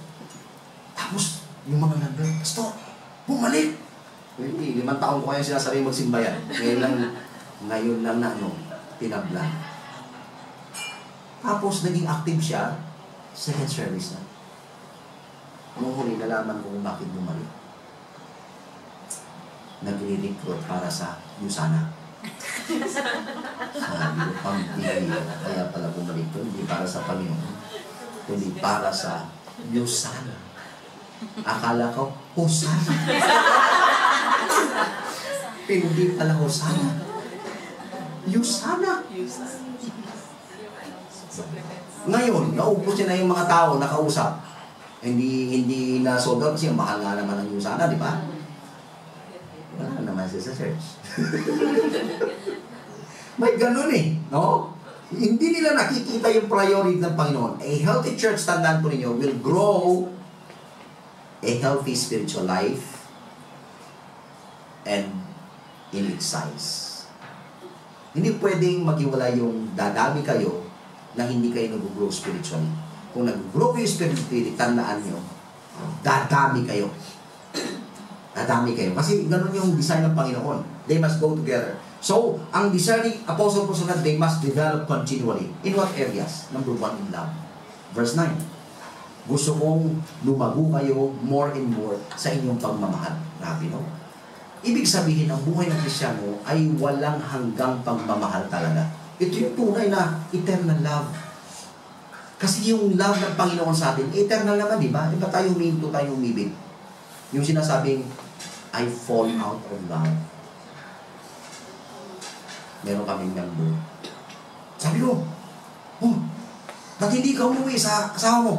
Tapos, yung mga nandun, Pastor, bumalik! Hindi, 5 taon ko kaya sinasabi magsimba yan. Ngayon lang na, tinabla. Tapos, naging active siya, second service na. Nung huli, nalaman ko kung bakit bumalik. Nagre-recruit para sa Yusana. Sabi ko, pang-pili. Kaya pala bumalik ko, hindi para sa Panginoon, kundi para sa Yusana. Akala ko, Hosana. Hindi pala Hosana. Yusana. Ngayon, naubos niya na yung mga tao nakausap. Hindi na sold out kasi mahal nga naman ang Yusana, di ba? Wala naman siya sa church. May ganun no? Hindi nila nakikita yung priority ng Panginoon. A healthy church, tandaan po ninyo, will grow a healthy spiritual life and in its size. Hindi pwedeng maghiwala yung dadami kayo na hindi kayo nag-grow spiritually. Kung nag-grow kayo spiritually, tandaan nyo, dadami kayo. Dadami kayo. Kasi ganun yung design ng Panginoon. They must go together. So, ang design ni Apostle Paul said, they must develop continually. In what areas? Number 1, in love. Verse 9. Gusto kong lumago kayo more and more sa inyong pagmamahal. Grabe, no? Ibig sabihin, ang buhay ng Kristiyano ay walang hanggang pagmamahal talaga. Ito yung tunay na eternal love. Kasi yung love ng Panginoon sa atin, eternal naman, di ba? Iba tayo huminto, tayo umibig. Yung sinasabing, I fall out of love. Meron kaming member. Sabi ko, ba't hindi ka umuwi sa asawa mo?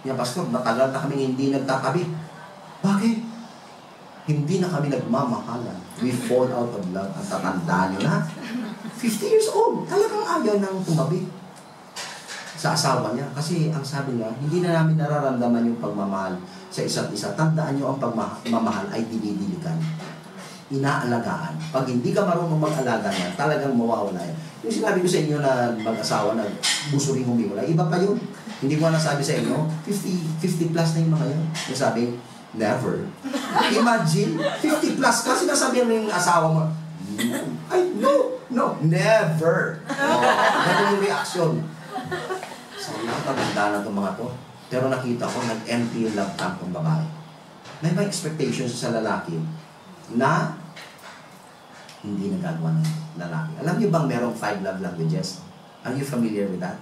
Yeah, Pastor, matagal na kami hindi nagtatabi. Bakit? Hindi na kami nagmamahalan. We fall out of love. Ang tatandaan nyo na, 50 years old. Talagang ayaw nang tumabi sa asawa niya. Kasi ang sabi niya, hindi na namin nararamdaman yung pagmamahal sa isa't isa. Tandaan nyo, ang pagmamahal ay dinidiligan. Inaalagaan. Pag hindi ka marunong mag-alaga niya, talagang mawawala yan. Yung sinabi ko sa inyo na mag-asawa na gusto rin humiwala, iba pa yun. Hindi ko nasabi sa inyo, 50 plus na yung mga yun. Yung sabi, never. Imagine, 50 plus ka, sinasabihan mo yung asawa mo, ay, no, never. Ganun yung reaction. So, nakakaganda na itong mga to. Pero nakita ko, nag-empty love tank ng babae. May mga expectations sa lalaki na hindi nagagawa ng lalaki. Alam niyo bang merong 5 love languages? Are you familiar with that?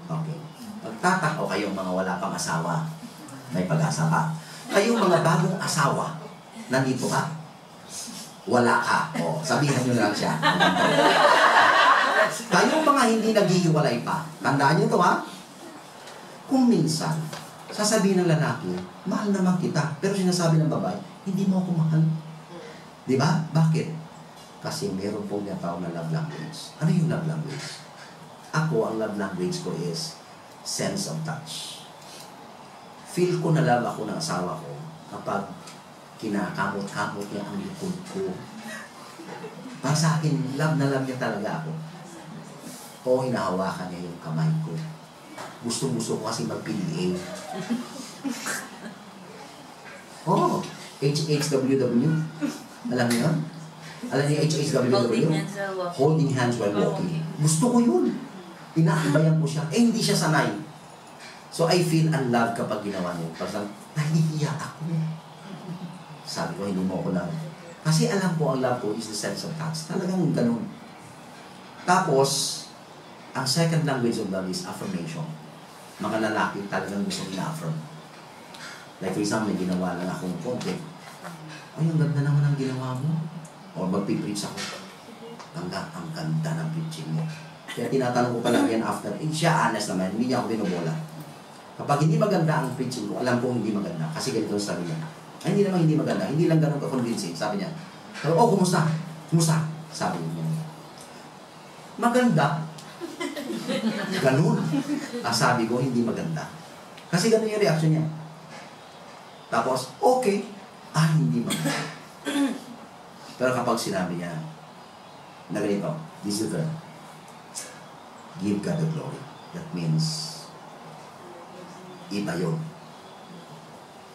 Okay. Pagtatako kayong mga wala pang asawa, may pag-asa ka. Kayong mga bagong asawa, nandito ka? Wala ka. O, sabihan nyo na lang siya. Kayong mga hindi naghihiwalay pa, tandaan nyo ito ha? Kung minsan, sasabihin ng lalaki, mahal naman kita, pero sinasabi ng babae, hindi mo ako mahal. Di ba? Bakit? Kasi meron pong natawag na love language. Ano yung love language? Ako, ang love language ko is sense of touch. Feel ko na love ako ng asawa ko kapag kinakamot-kamot niya ang likod ko. Para sa akin, love na love niya talaga ako. O hinahawakan niya yung kamay ko. Gusto-gusto ko kasi mag-PDA. Oh, HHWW. Alam niyo yun? Alam niyo HHWW? Holding hands while walking. Gusto ko yun. Inaambayan ko siya. Eh, hindi siya sanay. So, I feel unloved kapag ginawa niyo. Parang, nahihiya ako. Sabi ko, hindi mo ako love. Kasi alam ko, ang love ko is the sense of touch. Talagang ganun. Tapos, ang second language of love is affirmation. Mga lalaki talagang gusto ina-affirm. Like for example, may ginawa lang akong konti. Ay, ang ganda naman ang ginawa mo. Or magpipreach ako. Ang ganda ng preaching mo. Kaya tinatanong ko pa lang yan after. Siya honest naman, hindi niya ako binobola. Kapag hindi maganda ang preaching ko, alam ko hindi maganda. Kasi ganito ang sabi niya. Ay, hindi naman hindi maganda. Hindi lang ganun ka-convincing. Sabi niya, oh, kumusta? Kumusta? Sabi niya. Maganda. Ganun. Sabi ko, hindi maganda. Kasi ganun yung reaction niya. Tapos, okay. Hindi maganda. Pero kapag sinabi niya, na ganito, this is the give God the glory. That means, iba yun.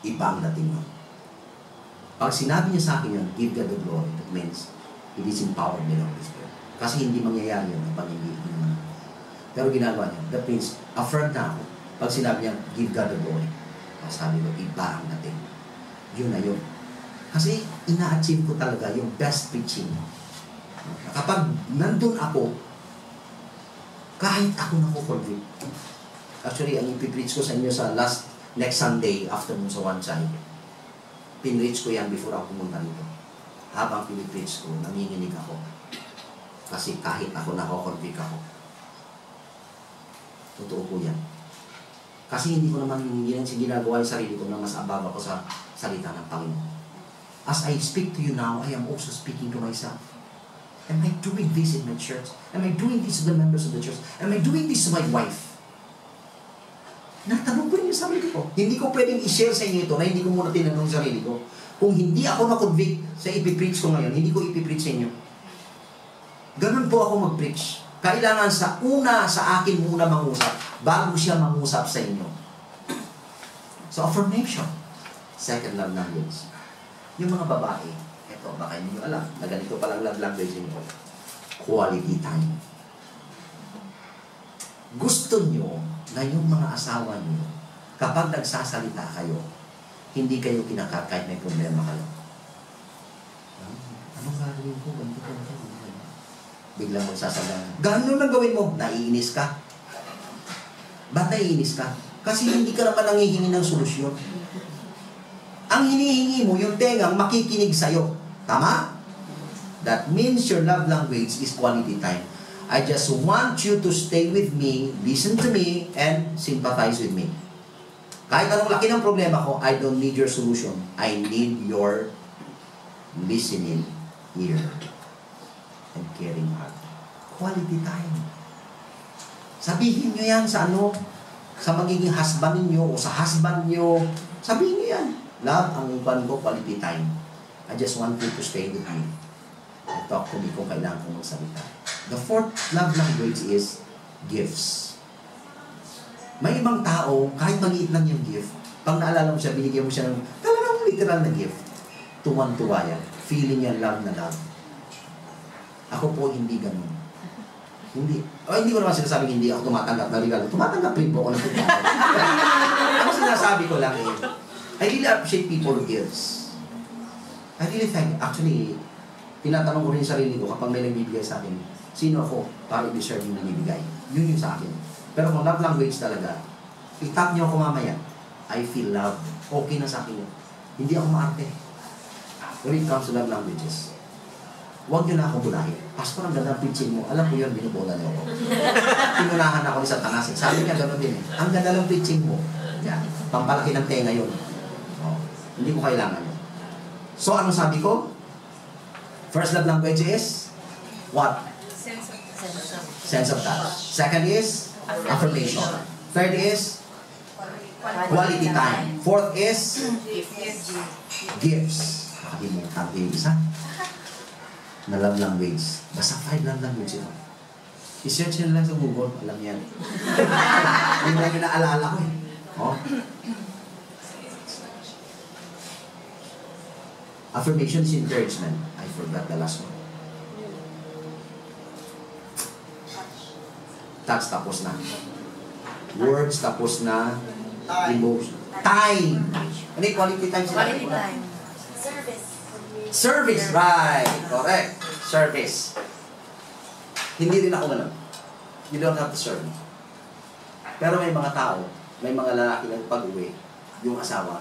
Iba ang dating yun. Pag sinabi niya sa akin yun, give God the glory, that means, it is empowered by the Holy Spirit. Kasi hindi mangyayari yun kapag hindi naman. Pero ginagawa niya, that means, affirm na ako. Pag sinabi niya, give God the glory. Sabi ko, iba ang dating. Yun na yun. Kasi ina-achieve ko talaga yung best preaching. Kapag nandun ako, kahit ako nakukonvict. Actually, ang ipipreach ko sa inyo sa next Sunday, afternoon sa one side, pinreach ko yan before ako pumunta dito. Habang pinipreach ko, nanginginig ako. Kasi kahit ako nakukonvict ako. Totoo po yan. Kasi hindi ko naman ginagawa yung sarili ko na mas ababa ko sa salita ng Panginoon. As I speak to you now, I am also speaking to myself. Am I doing this in my church? Am I doing this to the members of the church? Am I doing this to my wife? Natanong ko rin yung sarili ko. Hindi ko pwedeng i-share sa inyo ito na hindi ko muna tinanong sa sarili ko. Kung hindi ako na-convict sa ipipreach ko ngayon, hindi ko ipipreach sa inyo. Ganun po ako mag-preach. Kailangan sa akin muna mangusap bago siya mangusap sa inyo. So, affirmation. Second love language. Yung mga babae, ito, baka hindi nyo alam, na ganito palang love language nyo. Quality time. Gusto nyo na yung mga asawa nyo, kapag nagsasalita kayo, hindi kayo kinakar kahit may problema kayo. Anong gagawin ko? Biglang magsasalang, gano'n ang gawin mo? Naiinis ka. Ba't naiinis ka? Kasi hindi ka naman nangihingi ng solusyon. Ang hinihingi mo, yung tengang makikinig sa'yo. Tama? That means your love language is quality time. I just want you to stay with me, listen to me, and sympathize with me. Kahit anong laki ng problema ko, I don't need your solution. I need your listening ear and caring heart. Quality time. Sabihin nyo yan sa sa magiging husband ninyo o sa husband nyo. Sabihin nyo yan. Love, ang upan ko, quality time. I just want you to stay with me. And talk to me kung kailangan kong magsalita. The fourth love language is gifts. May ibang tao, kahit maliit lang yung gift, pag naalala mo siya, binigyan mo siya ng talagang literal na gift. Tuwang-tuwa yan. Feeling yan love na love. Ako po, hindi ganun. Hindi ko naman sinasabing hindi ako tumatanggap na regalo. Tumatanggap rin po ako ng regalo. Ano sinasabi ko lang I really appreciate people who gives. I really thank, actually, tinatanong ko rin sa sarili ko kapag may nagbibigay sa akin, sino ako para i-deserve yung nagbibigay? Yun yung sa akin. Pero kung love language talaga, i-tap niyo ako mamaya, I feel love. Okay na sa akin yun. Hindi ako maarte. When it comes to love languages, huwag niyo na ako bulahin. Pastor, ang ganda ng preaching mo. Alam ko yun, binubola niyo ako. Pinunahan ako ni Satanas. Sabi niya, gano'n din. Ang ganda ng preaching mo. Yan. Pampalaki ng tenga yun. Hindi ko kailangan yun. So, ano sabi ko? First love language is what? Sense of touch. Second is affirmation. Third is quality time. Fourth is gifts. Nakalimutan ko yung isa. Na love language. Basta 5 love language ito. I-search nyo lang sa Google. Alam yan. Hindi na naalala ko eh. Oh. Affirmation is encouragement. I forgot the last one. Touch, tapos na. Words, tapos na. Emotion. Time. Ano yung quality time sila? Quality time. Service. Service. Right. Correct. Service. Hindi rin ako ganun. You don't have to serve. Pero may mga tao, may mga lalaki na pag-uwi, yung asawa,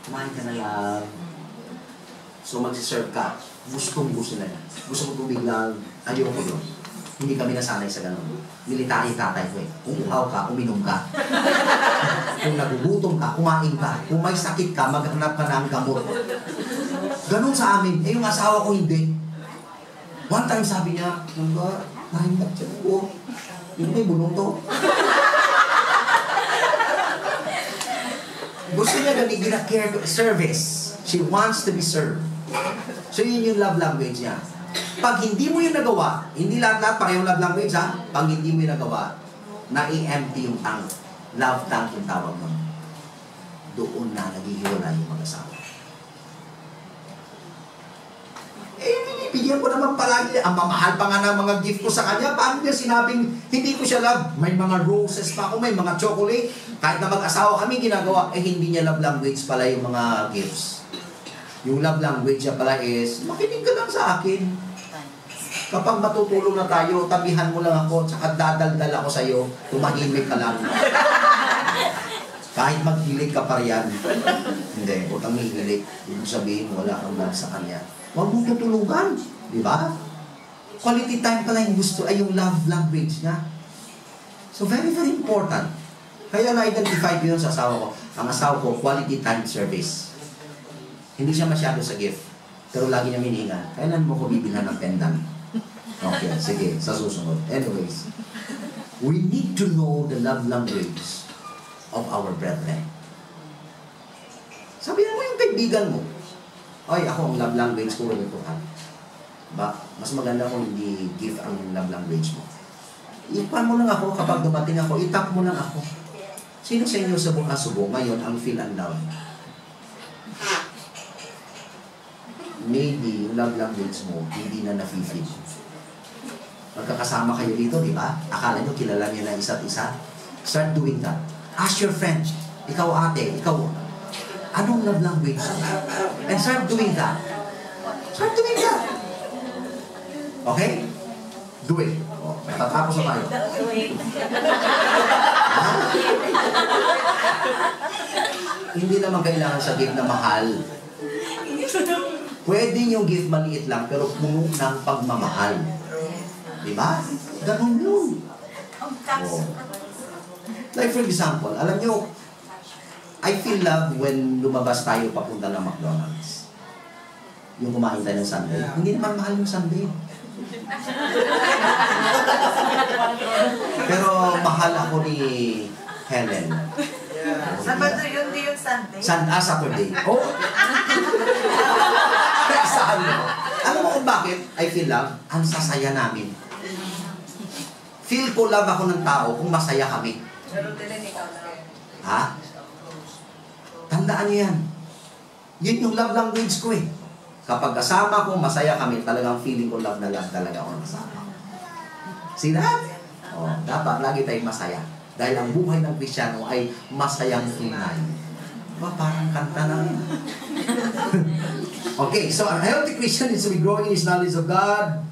kumain ka na lang. So, magsiserve ka. Gusto na yan. Gusto mo tubig lang. Ayoko yun. Hindi kami nasanay sa ganun. Military tatay ko eh. Kung uhaw ka, uminom ka. Kung nagugutom ka, kumain ka. Kung may sakit ka, maghanap ka ng gamot. Ganun sa amin. Eh, yung asawa ko hindi. One time sabi niya, nahimat siya ko. Yung may bulong to. Gusto niya ganigin na care service. She wants to be served. So yun yung love language niya. Pag hindi mo yung nagawa, hindi lahat-lahat parehong love language ha. Pag hindi mo yung nagawa, na-empty yung tank. Love tank yung tawag mo. Doon na naghihiwala yung mag-asawa. Eh, binibigyan ko naman palagi. Ang mamahal pa nga ng mga gift ko sa kanya. Paano niya sinabing, hindi ko siya love? May mga roses pa ako, may mga chocolate. Kahit na mag-asawa kami, ginagawa. Eh, hindi niya love language pala yung mga gifts. Yung love language niya pala is, makinig ka lang sa akin. Kapag matutulog na tayo, tabihan mo lang ako, tsaka dadaldal ako sa'yo, tumahimik ka lang. Kahit maghilig ka pa riyan. Hindi, huwag kang hihilig. Ibig sabihin, wala kang love sa kanya. Huwag mong tutulugan. Di ba? Quality time pala yung gusto, ay yung love language niya. So, very, very important. Kaya na-identify ko yun sa asawa ko. Ang asawa ko, quality time service. Hindi siya masyado sa gift. Pero lagi niya hinihingan. Kailan mo ko bibilhan ng pendant? Okay, sige, sa susunod. Anyways, we need to know the love language of our brethren. Sabihin mo yung kaibigan mo, ay, ako ang love language ko, ito ha. Ba, mas maganda kung hindi gift ang love language mo. Ipan mo lang ako, kapag dumating ako, itap mo lang ako. Sino sa inyo subok ngayon ang feel and love? Maybe yung love language mo, hindi na nafe-feel. Magkakasama kayo dito, di ba? Akala nyo kilala niyo na isa't isa. Start doing that. Ask your friend, ikaw ate, ikaw, anong love language? And start doing that. Start doing that. Okay? Do it. O, matatapos na tayo. Hindi naman kailangan sa gift na mahal. Pwede yung gift maliit lang, pero puno ng pagmamahal. Diba? Ganun yun. Oh. Like for example, alam nyo, I feel love when lumabas tayo papunta ng McDonald's. Yung kumain tayo ng sundae. Hindi naman mahal yung sundae. Pero mahal ako ni Helen. Sabado yun, di yung Sunday. Saturday. Oh! Saan mo? Alam mo kung bakit I feel love? Ang sasaya namin. Feel ko love ako ng tao kung masaya kami. Ha? Tandaan niyo yan. Yun yung love language ko eh. Kapag kasama ko, masaya kami, talagang feeling ko love na love talaga ako ng kasama. See that? Oh, dapat lagi tayong masaya. Dahil ang buhay ng Kristiyano ay masayang tunay. Diba, parang kanta na rin. Okay, so a healthy Christian is to be growing in his knowledge of God,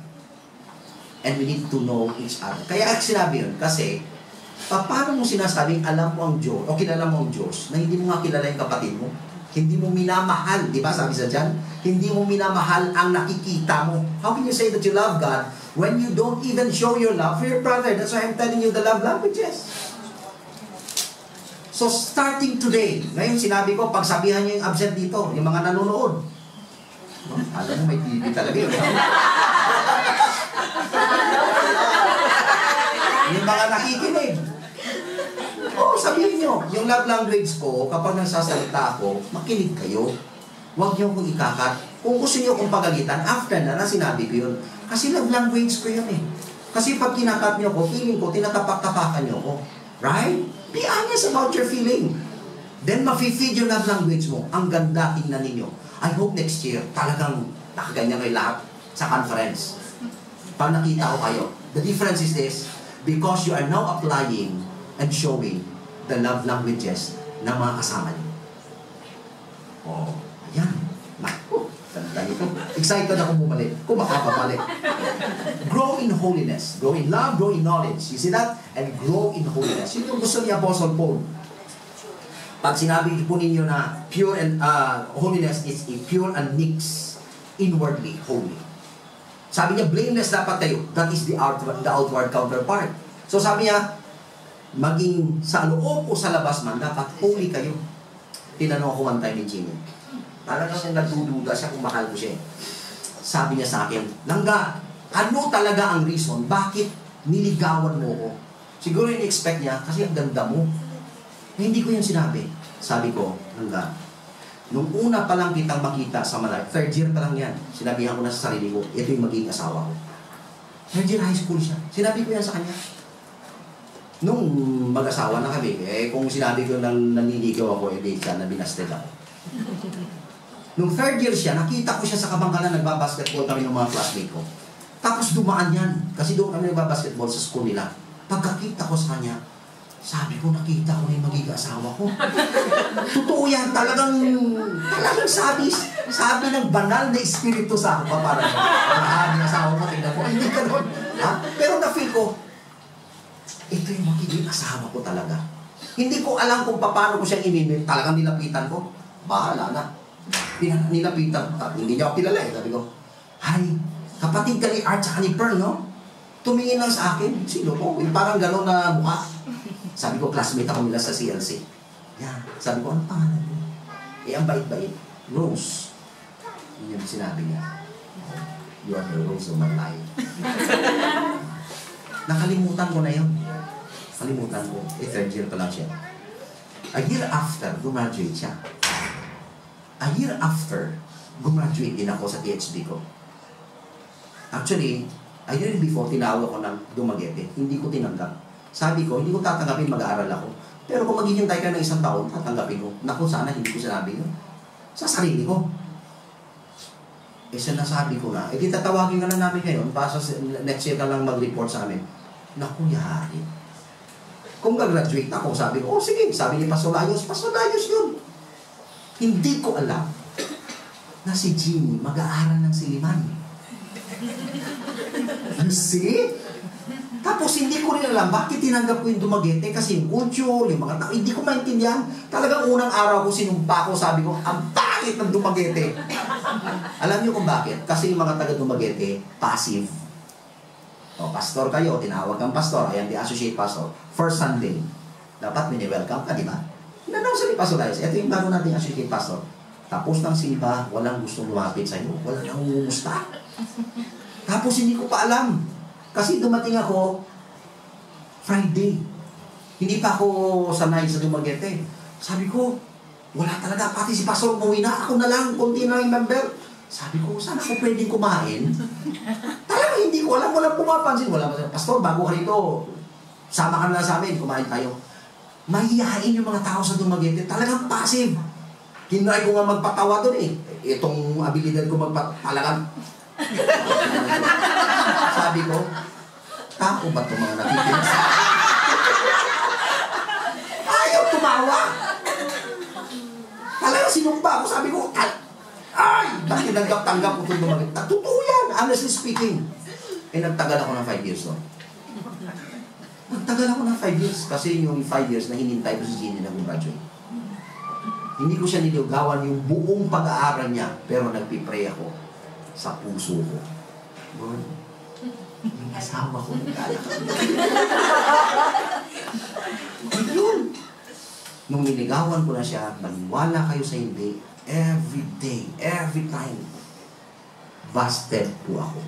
and we need to know each other. Kaya sinabi yun, kasi, paano mo sinasabing alam mo ang Diyos, o kilala mo ang Diyos, na hindi mo nga kilala yung kapatid mo? Hindi mo minamahal, di ba sabi sa dyan? Hindi mo minamahal ang nakikita mo. How can you say that you love God when you don't even show your love for your brother? That's why I'm telling you the love languages. So starting today, ngayon sinabi ko, pagsabihan niyo yung absent dito, yung mga nanonood. Alam mo, may TV talaga yun. Yung mga nakikinig. Oo, sabihin nyo, yung love language ko, kapag nagsasalita ako, makinig kayo. Huwag nyo kong ikakat. Kung gusto nyo kong pagalitan, after na sinabi ko yun. Kasi love language ko yun eh. Kasi pag kinakat nyo ko, feeling ko, tinatapak-tapakan nyo ko. Right? Be honest about your feeling. Then, mafe-feed yung love language mo. Ang ganda, tingnan ninyo. I hope next year, talagang nakaganyan kayo lahat sa conference. Pag nakita ko kayo, the difference is this, because you are now applying and showing the love languages ng mga kasama niyo. Oh, ayan. Naku, ganda nito. Excited akong bumalik. Kung makapabalik. Grow in holiness. Grow in love, grow in knowledge. You see that? And grow in holiness. Yun yung gusto ni Apostle Paul. Pag sinabi po ninyo na pure and holiness is a pure and mixed, inwardly holy. Sabi niya, blameless dapat tayo. That is the outward counterpart. So sabi niya, maging sa loob o sa labas man, dapat holy kayo. Tinanong ako one time ni Jimmy. Talagang nagdududa siya kung mahal ko siya. Sabi niya sa akin, Langga, ano talaga ang reason? Bakit niligawan mo ko? Siguro yung expect niya, kasi ang ganda mo. Hindi ko yung sinabi. Sabi ko, Langga, nung una pa lang kitang makita sa Malay, third year pa lang yan, sinabihan ko na sa sarili ko, ito yung magiging asawa ko. Third year high school siya. Sinabi ko yan sa kanya. Nung mag-asawa na kami, kung sinabi ko nang naniligaw ako, siya na binasted ako. Nung third year siya, nakita ko siya sa Kabangkalan, nagbabasketball kami ng mga classmate ko. Tapos dumaan yan, kasi doon kami nagbabasketball sa school nila. Pagkakita ko sa kanya, sabi ko, nakita ko na yung magiging asawa ko. Totoo yan, talagang sabi ng banal na espiritu sa akin, parang ang asawa ko, tingnan ko, hindi ka doon. Pero na-feel ko, ito yung magiging asawa ko talaga. Hindi ko alam kung paano ko siyang inimit, talagang nilapitan ko, bahala na. Nilapitan, hindi niya ako kilala eh, sabi ko, ay, kapatid ka ni Art at ni Pearl, no? Tumingin lang sa akin, sino ko? Parang gano'n na mukha. Sabi ko, classmate ako nila sa CLC. Yan. Sabi ko, ano pangalan mo? Ang bait-bait. Rose. Yun yung sinabi niya. You are the rose of my life. Nakalimutan ko na yun. Nakalimutan ko. Third year pa lang siya. A year after, gumraduate siya. A year after, gumraduate din ako sa PhD ko. Actually, a year before, tinawag ko ng Dumaguete. Hindi ko tinanggap. Sabi ko, hindi ko tatanggapin, mag-aaral ako. Pero kung maghihintay ka ng isang taon, tatanggapin ko. Naku, sana hindi ko sinabi yun. Sa sarili ko. Siya nasabi ko na, di tatawagin ka na namin ngayon, basta next year ka lang mag-report sa amin. Naku, yari. Kung gagraduate ako, sabi ko, sige, sabi ni Pastor Layos yun. Hindi ko alam na si Jimmy mag-aaral ng Siliman. You see? Tapos hindi ko rin alam bakit tinanggap ko yung Dumaguete kasi yung culture, yung mga tao, hindi ko maintindihan. Talagang unang araw ko sinumpa ko, sabi ko, ang pangit ng Dumaguete. Alam niyo kung bakit? Kasi yung mga taga Dumaguete, passive. O, pastor kayo, tinawag kang pastor, ayan, the associate pastor. First Sunday, dapat mini-welcome ka, di ba? Inanaw ni Pastor Ayos, ito yung bago natin associate pastor. Tapos ng simba, walang gustong lumapit sa iyo, walang nangungumusta. Tapos hindi ko pa alam. Kasi dumating ako Friday. Hindi pa ako sanay sa Dumaguete. Sabi ko, wala talaga. Pati si Pastor umuwi na. Ako na lang, konti na yung member. Sabi ko, saan ako pwedeng kumain? Talaga hindi ko alam. Walang pumapansin. Wala pa. Pastor, bago ka rito, sama ka na sa amin. Kumain tayo. Mahihain yung mga tao sa Dumaguete. Talagang passive. Kinry ko nga magpatawa doon eh. Itong abilidad ko magpatalagan. Sabi ko, tako ba itong mga nakikinig? Ayaw tumawa. Talaga sinumpa ako. Sabi ko, ay! Bakit tanggap ko itong Dumaguete? Totoo yan, honestly speaking. Nagtagal ako ng 5 years no? Nagtagal ako ng 5 years. Kasi yung 5 years na hinintay ko si Jenny na graduate. Hindi ko siya niligawan yung buong pag-aaral niya. Pero nagpipray ako sa puso ko. Lord, yung asawa ko yun. Nung niligawan ko na siya, maniwala kayo sa hindi, every day, every time, busted po ako.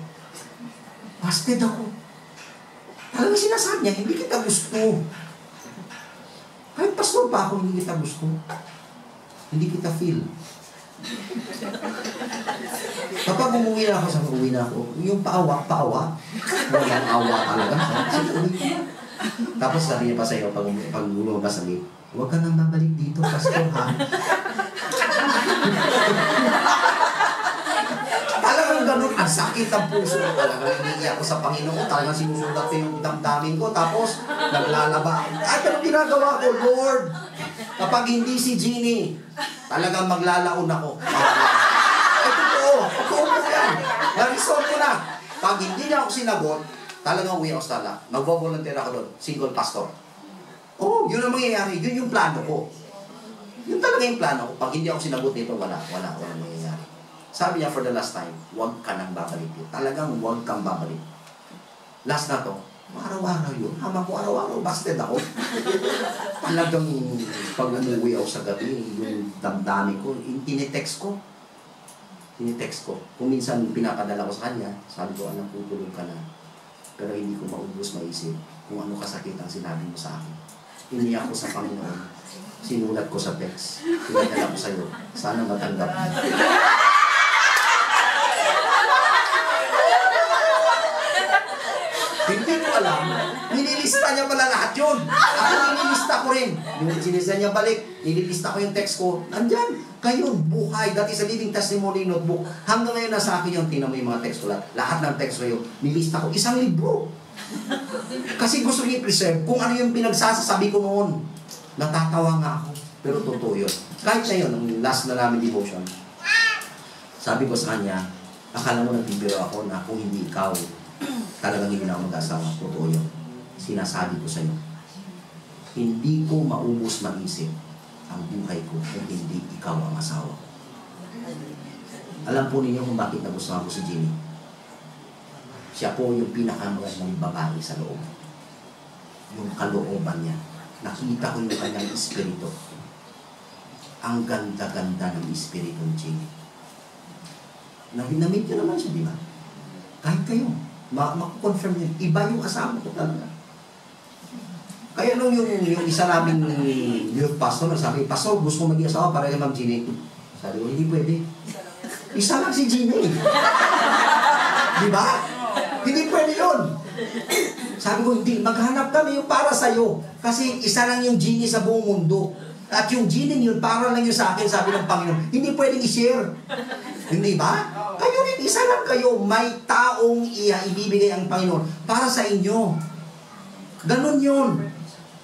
Busted ako. Talagang sinasabi niya, hindi kita gusto. Kahit pastor pa ako, hindi kita gusto. Hindi kita feel. Kapag umuwi na ako, sabi uwi na ako, yung paawa. Walang awa talaga. Tapos sabi niya pa sa'yo, pag lumabas sabi, huwag ka nang babalik dito, pastor ha. Talagang ganun, ang sakit ang puso ko. Talagang hinihiya ako sa Panginoon. Talagang sinusulat ko yung damdamin ko. Tapos, naglalaba. Ay, pero ginagawa ko, Lord, kapag hindi si Jeannie, talagang maglalaon ako. Totoo po yan. Na-resolve ko na. Pag hindi niya ako sinagot, talagang uwi ako sa tala. Mag-volunteer ako doon. Single pastor. Yun ang mangyayari. Yun yung plano ko. Yun talaga yung plano ko. Pag hindi ako sinagot nito, wala mangyayari. Sabi niya, for the last time, huwag ka nang babalik yun. Talagang huwag kang babalik. Last na to, araw-araw yun. Hama ko araw-araw, busted ako. Talagang pag umuwi ako sa gabi, yung damdami ko, tinitext ko. Kung minsan pinapadala ko sa kanya, sabi ko, anak, tutulog ka na. Pero hindi ko maubos maisip kung ano kasakit ang sinabi mo sa akin. Iniyak ko sa Panginoon. Sinulat ko sa text. Pinadala ko sa'yo. Sana matanggap mo. Hindi ko alam. Nililista niya pala lahat yun. Ako nililista ko rin. Yung sinisa niya balik, nililista ko yung text ko. Nandyan. Kayo, buhay. That is a living testimony notebook. Hanggang ngayon nasa akin yung tingnan mo yung mga text ko lahat. Lahat ng text ko yun. Nilista ko. Isang libro. Kasi gusto niya i-preserve kung ano yung pinagsasabi ko noon. Natatawa nga ako. Pero totoo yun. Kahit na yun, ang last na namin devotion, sabi ko sa kanya, akala mo nagbibiro ako na kung hindi ikaw, talagang hindi na ako mag-asawa. Totoo yun. Sinasabi ko sa iyo, hindi ko maubos mag-isip ang buhay ko kung hindi ikaw ang asawa. Alam po ninyo kung bakit nagustuhan ko si Jenny. Siya po yung pinakamagandang babae sa loob. Yung kalooban niya. Nakita ko yung kanyang espiritu. Ang ganda-ganda ng espiritu ni Jenny. Namit niyo naman siya, di ba? Kahit kayo. Mako-confirm yun. Iba yung asawa ko talaga. Kaya nung yung isa naming youth pastor, sabi, Pastor, gusto ko maging asawa para kay Ma'am Ginny. Sabi ko, hindi pwede. Isa lang si Ginny. Di ba? Hindi pwede yun. Sabi ko, hindi. Maghanap kami yung para sa'yo. Kasi isa lang yung Ginny sa buong mundo. At yung Ginny yun, para lang yun sa akin, sabi ng Panginoon. Hindi pwedeng i-share. Hindi ba? Kayo rin, isa lang kayo. May taong ibibigay ang Panginoon para sa inyo. Ganon yun.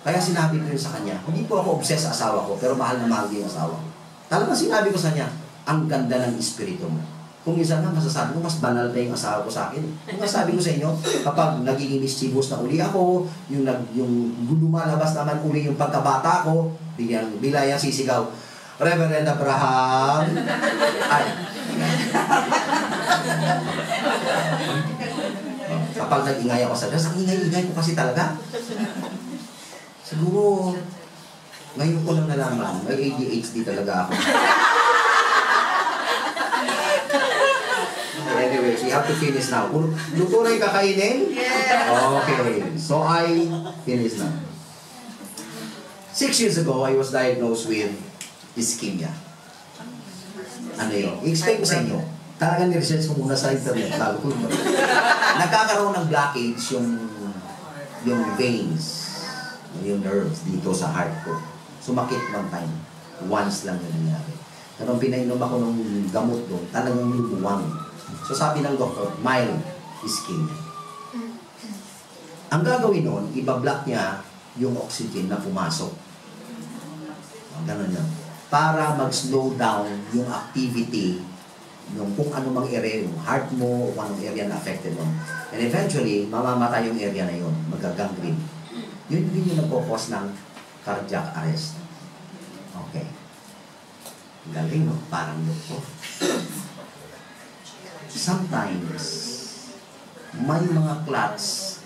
Kaya sinabi ko yun sa kanya, hindi po ako obsessed sa asawa ko, pero mahal na mahal din ang asawa ko. Talagang sinabi ko sa kanya, ang ganda ng espiritu mo. Kung minsan na masasabi ko, mas banal na yung asawa ko sa akin. Kung sabi ko sa inyo, kapag nagiging mischievous na uli ako, yung lumalabas naman uli yung pagkabata ko, bila yan sisigaw, Reverend Abraham, ay, kapag nag-ingay ako sa Diyos, ang ingay-ingay ko kasi talaga. Siguro, ngayon ko lang nalaman, may ADHD talaga ako. Anyways, we have to finish now. Luto na yung kakainin? Yes! Okay, so I finish now. 6 years ago, I was diagnosed with ischemia. Ano yun? I-explain ko sa inyo. Talagang ni-research ko muna sa internet. Nagkakaroon ng blockage yung veins, yung nerves dito sa heart ko. Sumakit one time. Once lang yun nangyari. Pero pinainom ako ng gamot doon, talagang lubuwang. So sabi ng doktor, mild ischemia. Ang gagawin nun, ibablock niya yung oxygen na pumasok. Ganun yun. Para mag-slow down yung activity ng kung ano mang area, yung heart mo, kung anong area na affected mo. And eventually, mamamatay yung area na yun, magagangrene. Yun din yung nagpo-cause ng cardiac arrest. Okay. Galing, no? Parang doktor. Sometimes, may mga clots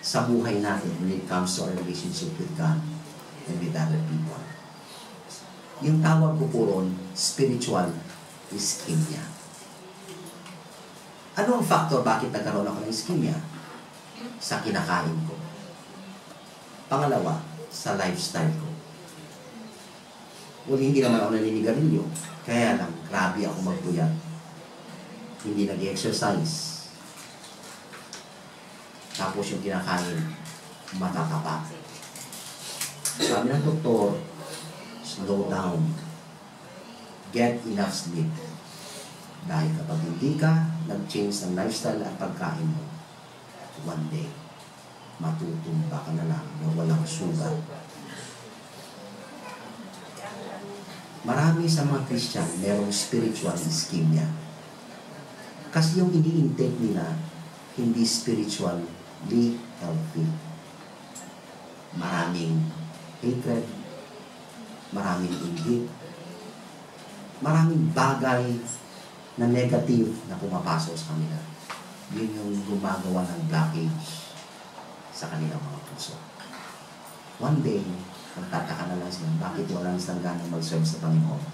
sa buhay natin when it comes to our relationship with God and with other people. Yung tawag ko po ron, spiritual ischemia. Ano ang factor bakit nagkaroon ako ng ischemia? Sa kinakain ko. Pangalawa, sa lifestyle ko. Well, hindi naman ako naninigarilyo. Kaya lang, grabe ako magpuyat. Hindi nag-exercise. Tapos yung kinakain, matatapa. Sabi ng doktor, slow down. Get enough sleep. Dahil kapag hindi ka nag-change ng lifestyle at pagkain mo, one day, matutumba ka na lang na walang sugat. Marami sa mga Christian merong spiritual ischemia. Kasi yung ini-intake nila, hindi spiritually healthy. Maraming hatred, maraming inggit, maraming bagay na negative na pumapasok sa kanila. Yun yung gumagawa ng blockage sa kanilang mga puso. One day, magtataka na lang sila, bakit wala silang ganang mag-serve sa Panginoon?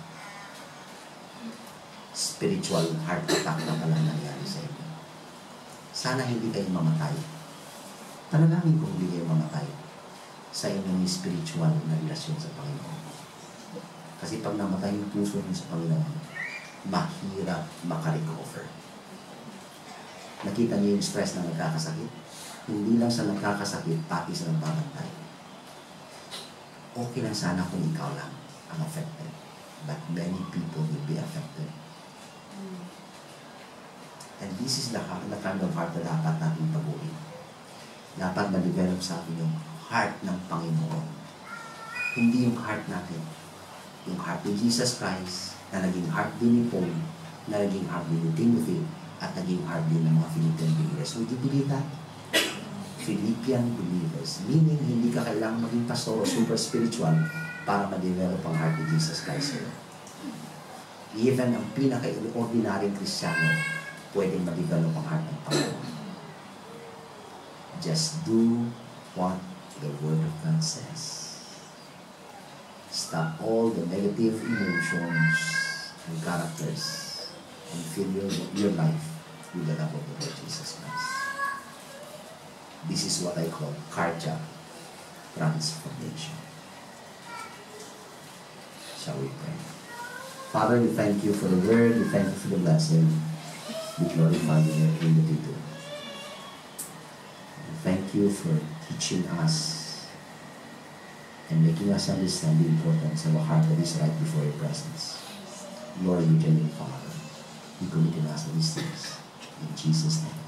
Spiritual heart attack na pala nangyari sa inyo. Sana hindi kayo mamatay. Panalangin kung hindi kayo mamatay sa inyong spiritual na relasyon sa Panginoon. Kasi pag namatay yung puso niyo sa Panginoon, mahirap makarecover. Nakita niyo yung stress na nagkakasakit? Hindi lang sa nagkakasakit, pati sa nagbabantay. Okay lang sana kung ikaw lang ang affected. But many people will be affected. And this is the kind of heart na dapat natin baguhin. Dapat ma-develop sa atin yung heart ng Panginoon. Hindi yung heart natin. Yung heart ni Jesus Christ, na naging heart din ni Paul, na naging heart din ni Timothy, at naging heart din ng mga Philippian believers. Would you believe that? Philippian believers. Meaning, hindi ka kailangan maging pastor o super spiritual para ma-develop ang heart ni Jesus Christ sa'yo. Even ang pinaka-ordinaryong Kristiyano, pwedeng ma-develop ang heart ng Panginoon. Just do what the Word of God says. Stop all the negative emotions and characters and fill your life with the love of the Lord Jesus Christ. This is what I call cardiac transformation. Shall we pray? Father, we thank you for the word, we thank you for the blessing. We glorify you in everything that you do. And thank you for teaching us and making us understand the importance of a heart that is right before your presence. Lord, we thank you, Father. We commit in us these things. In Jesus' name.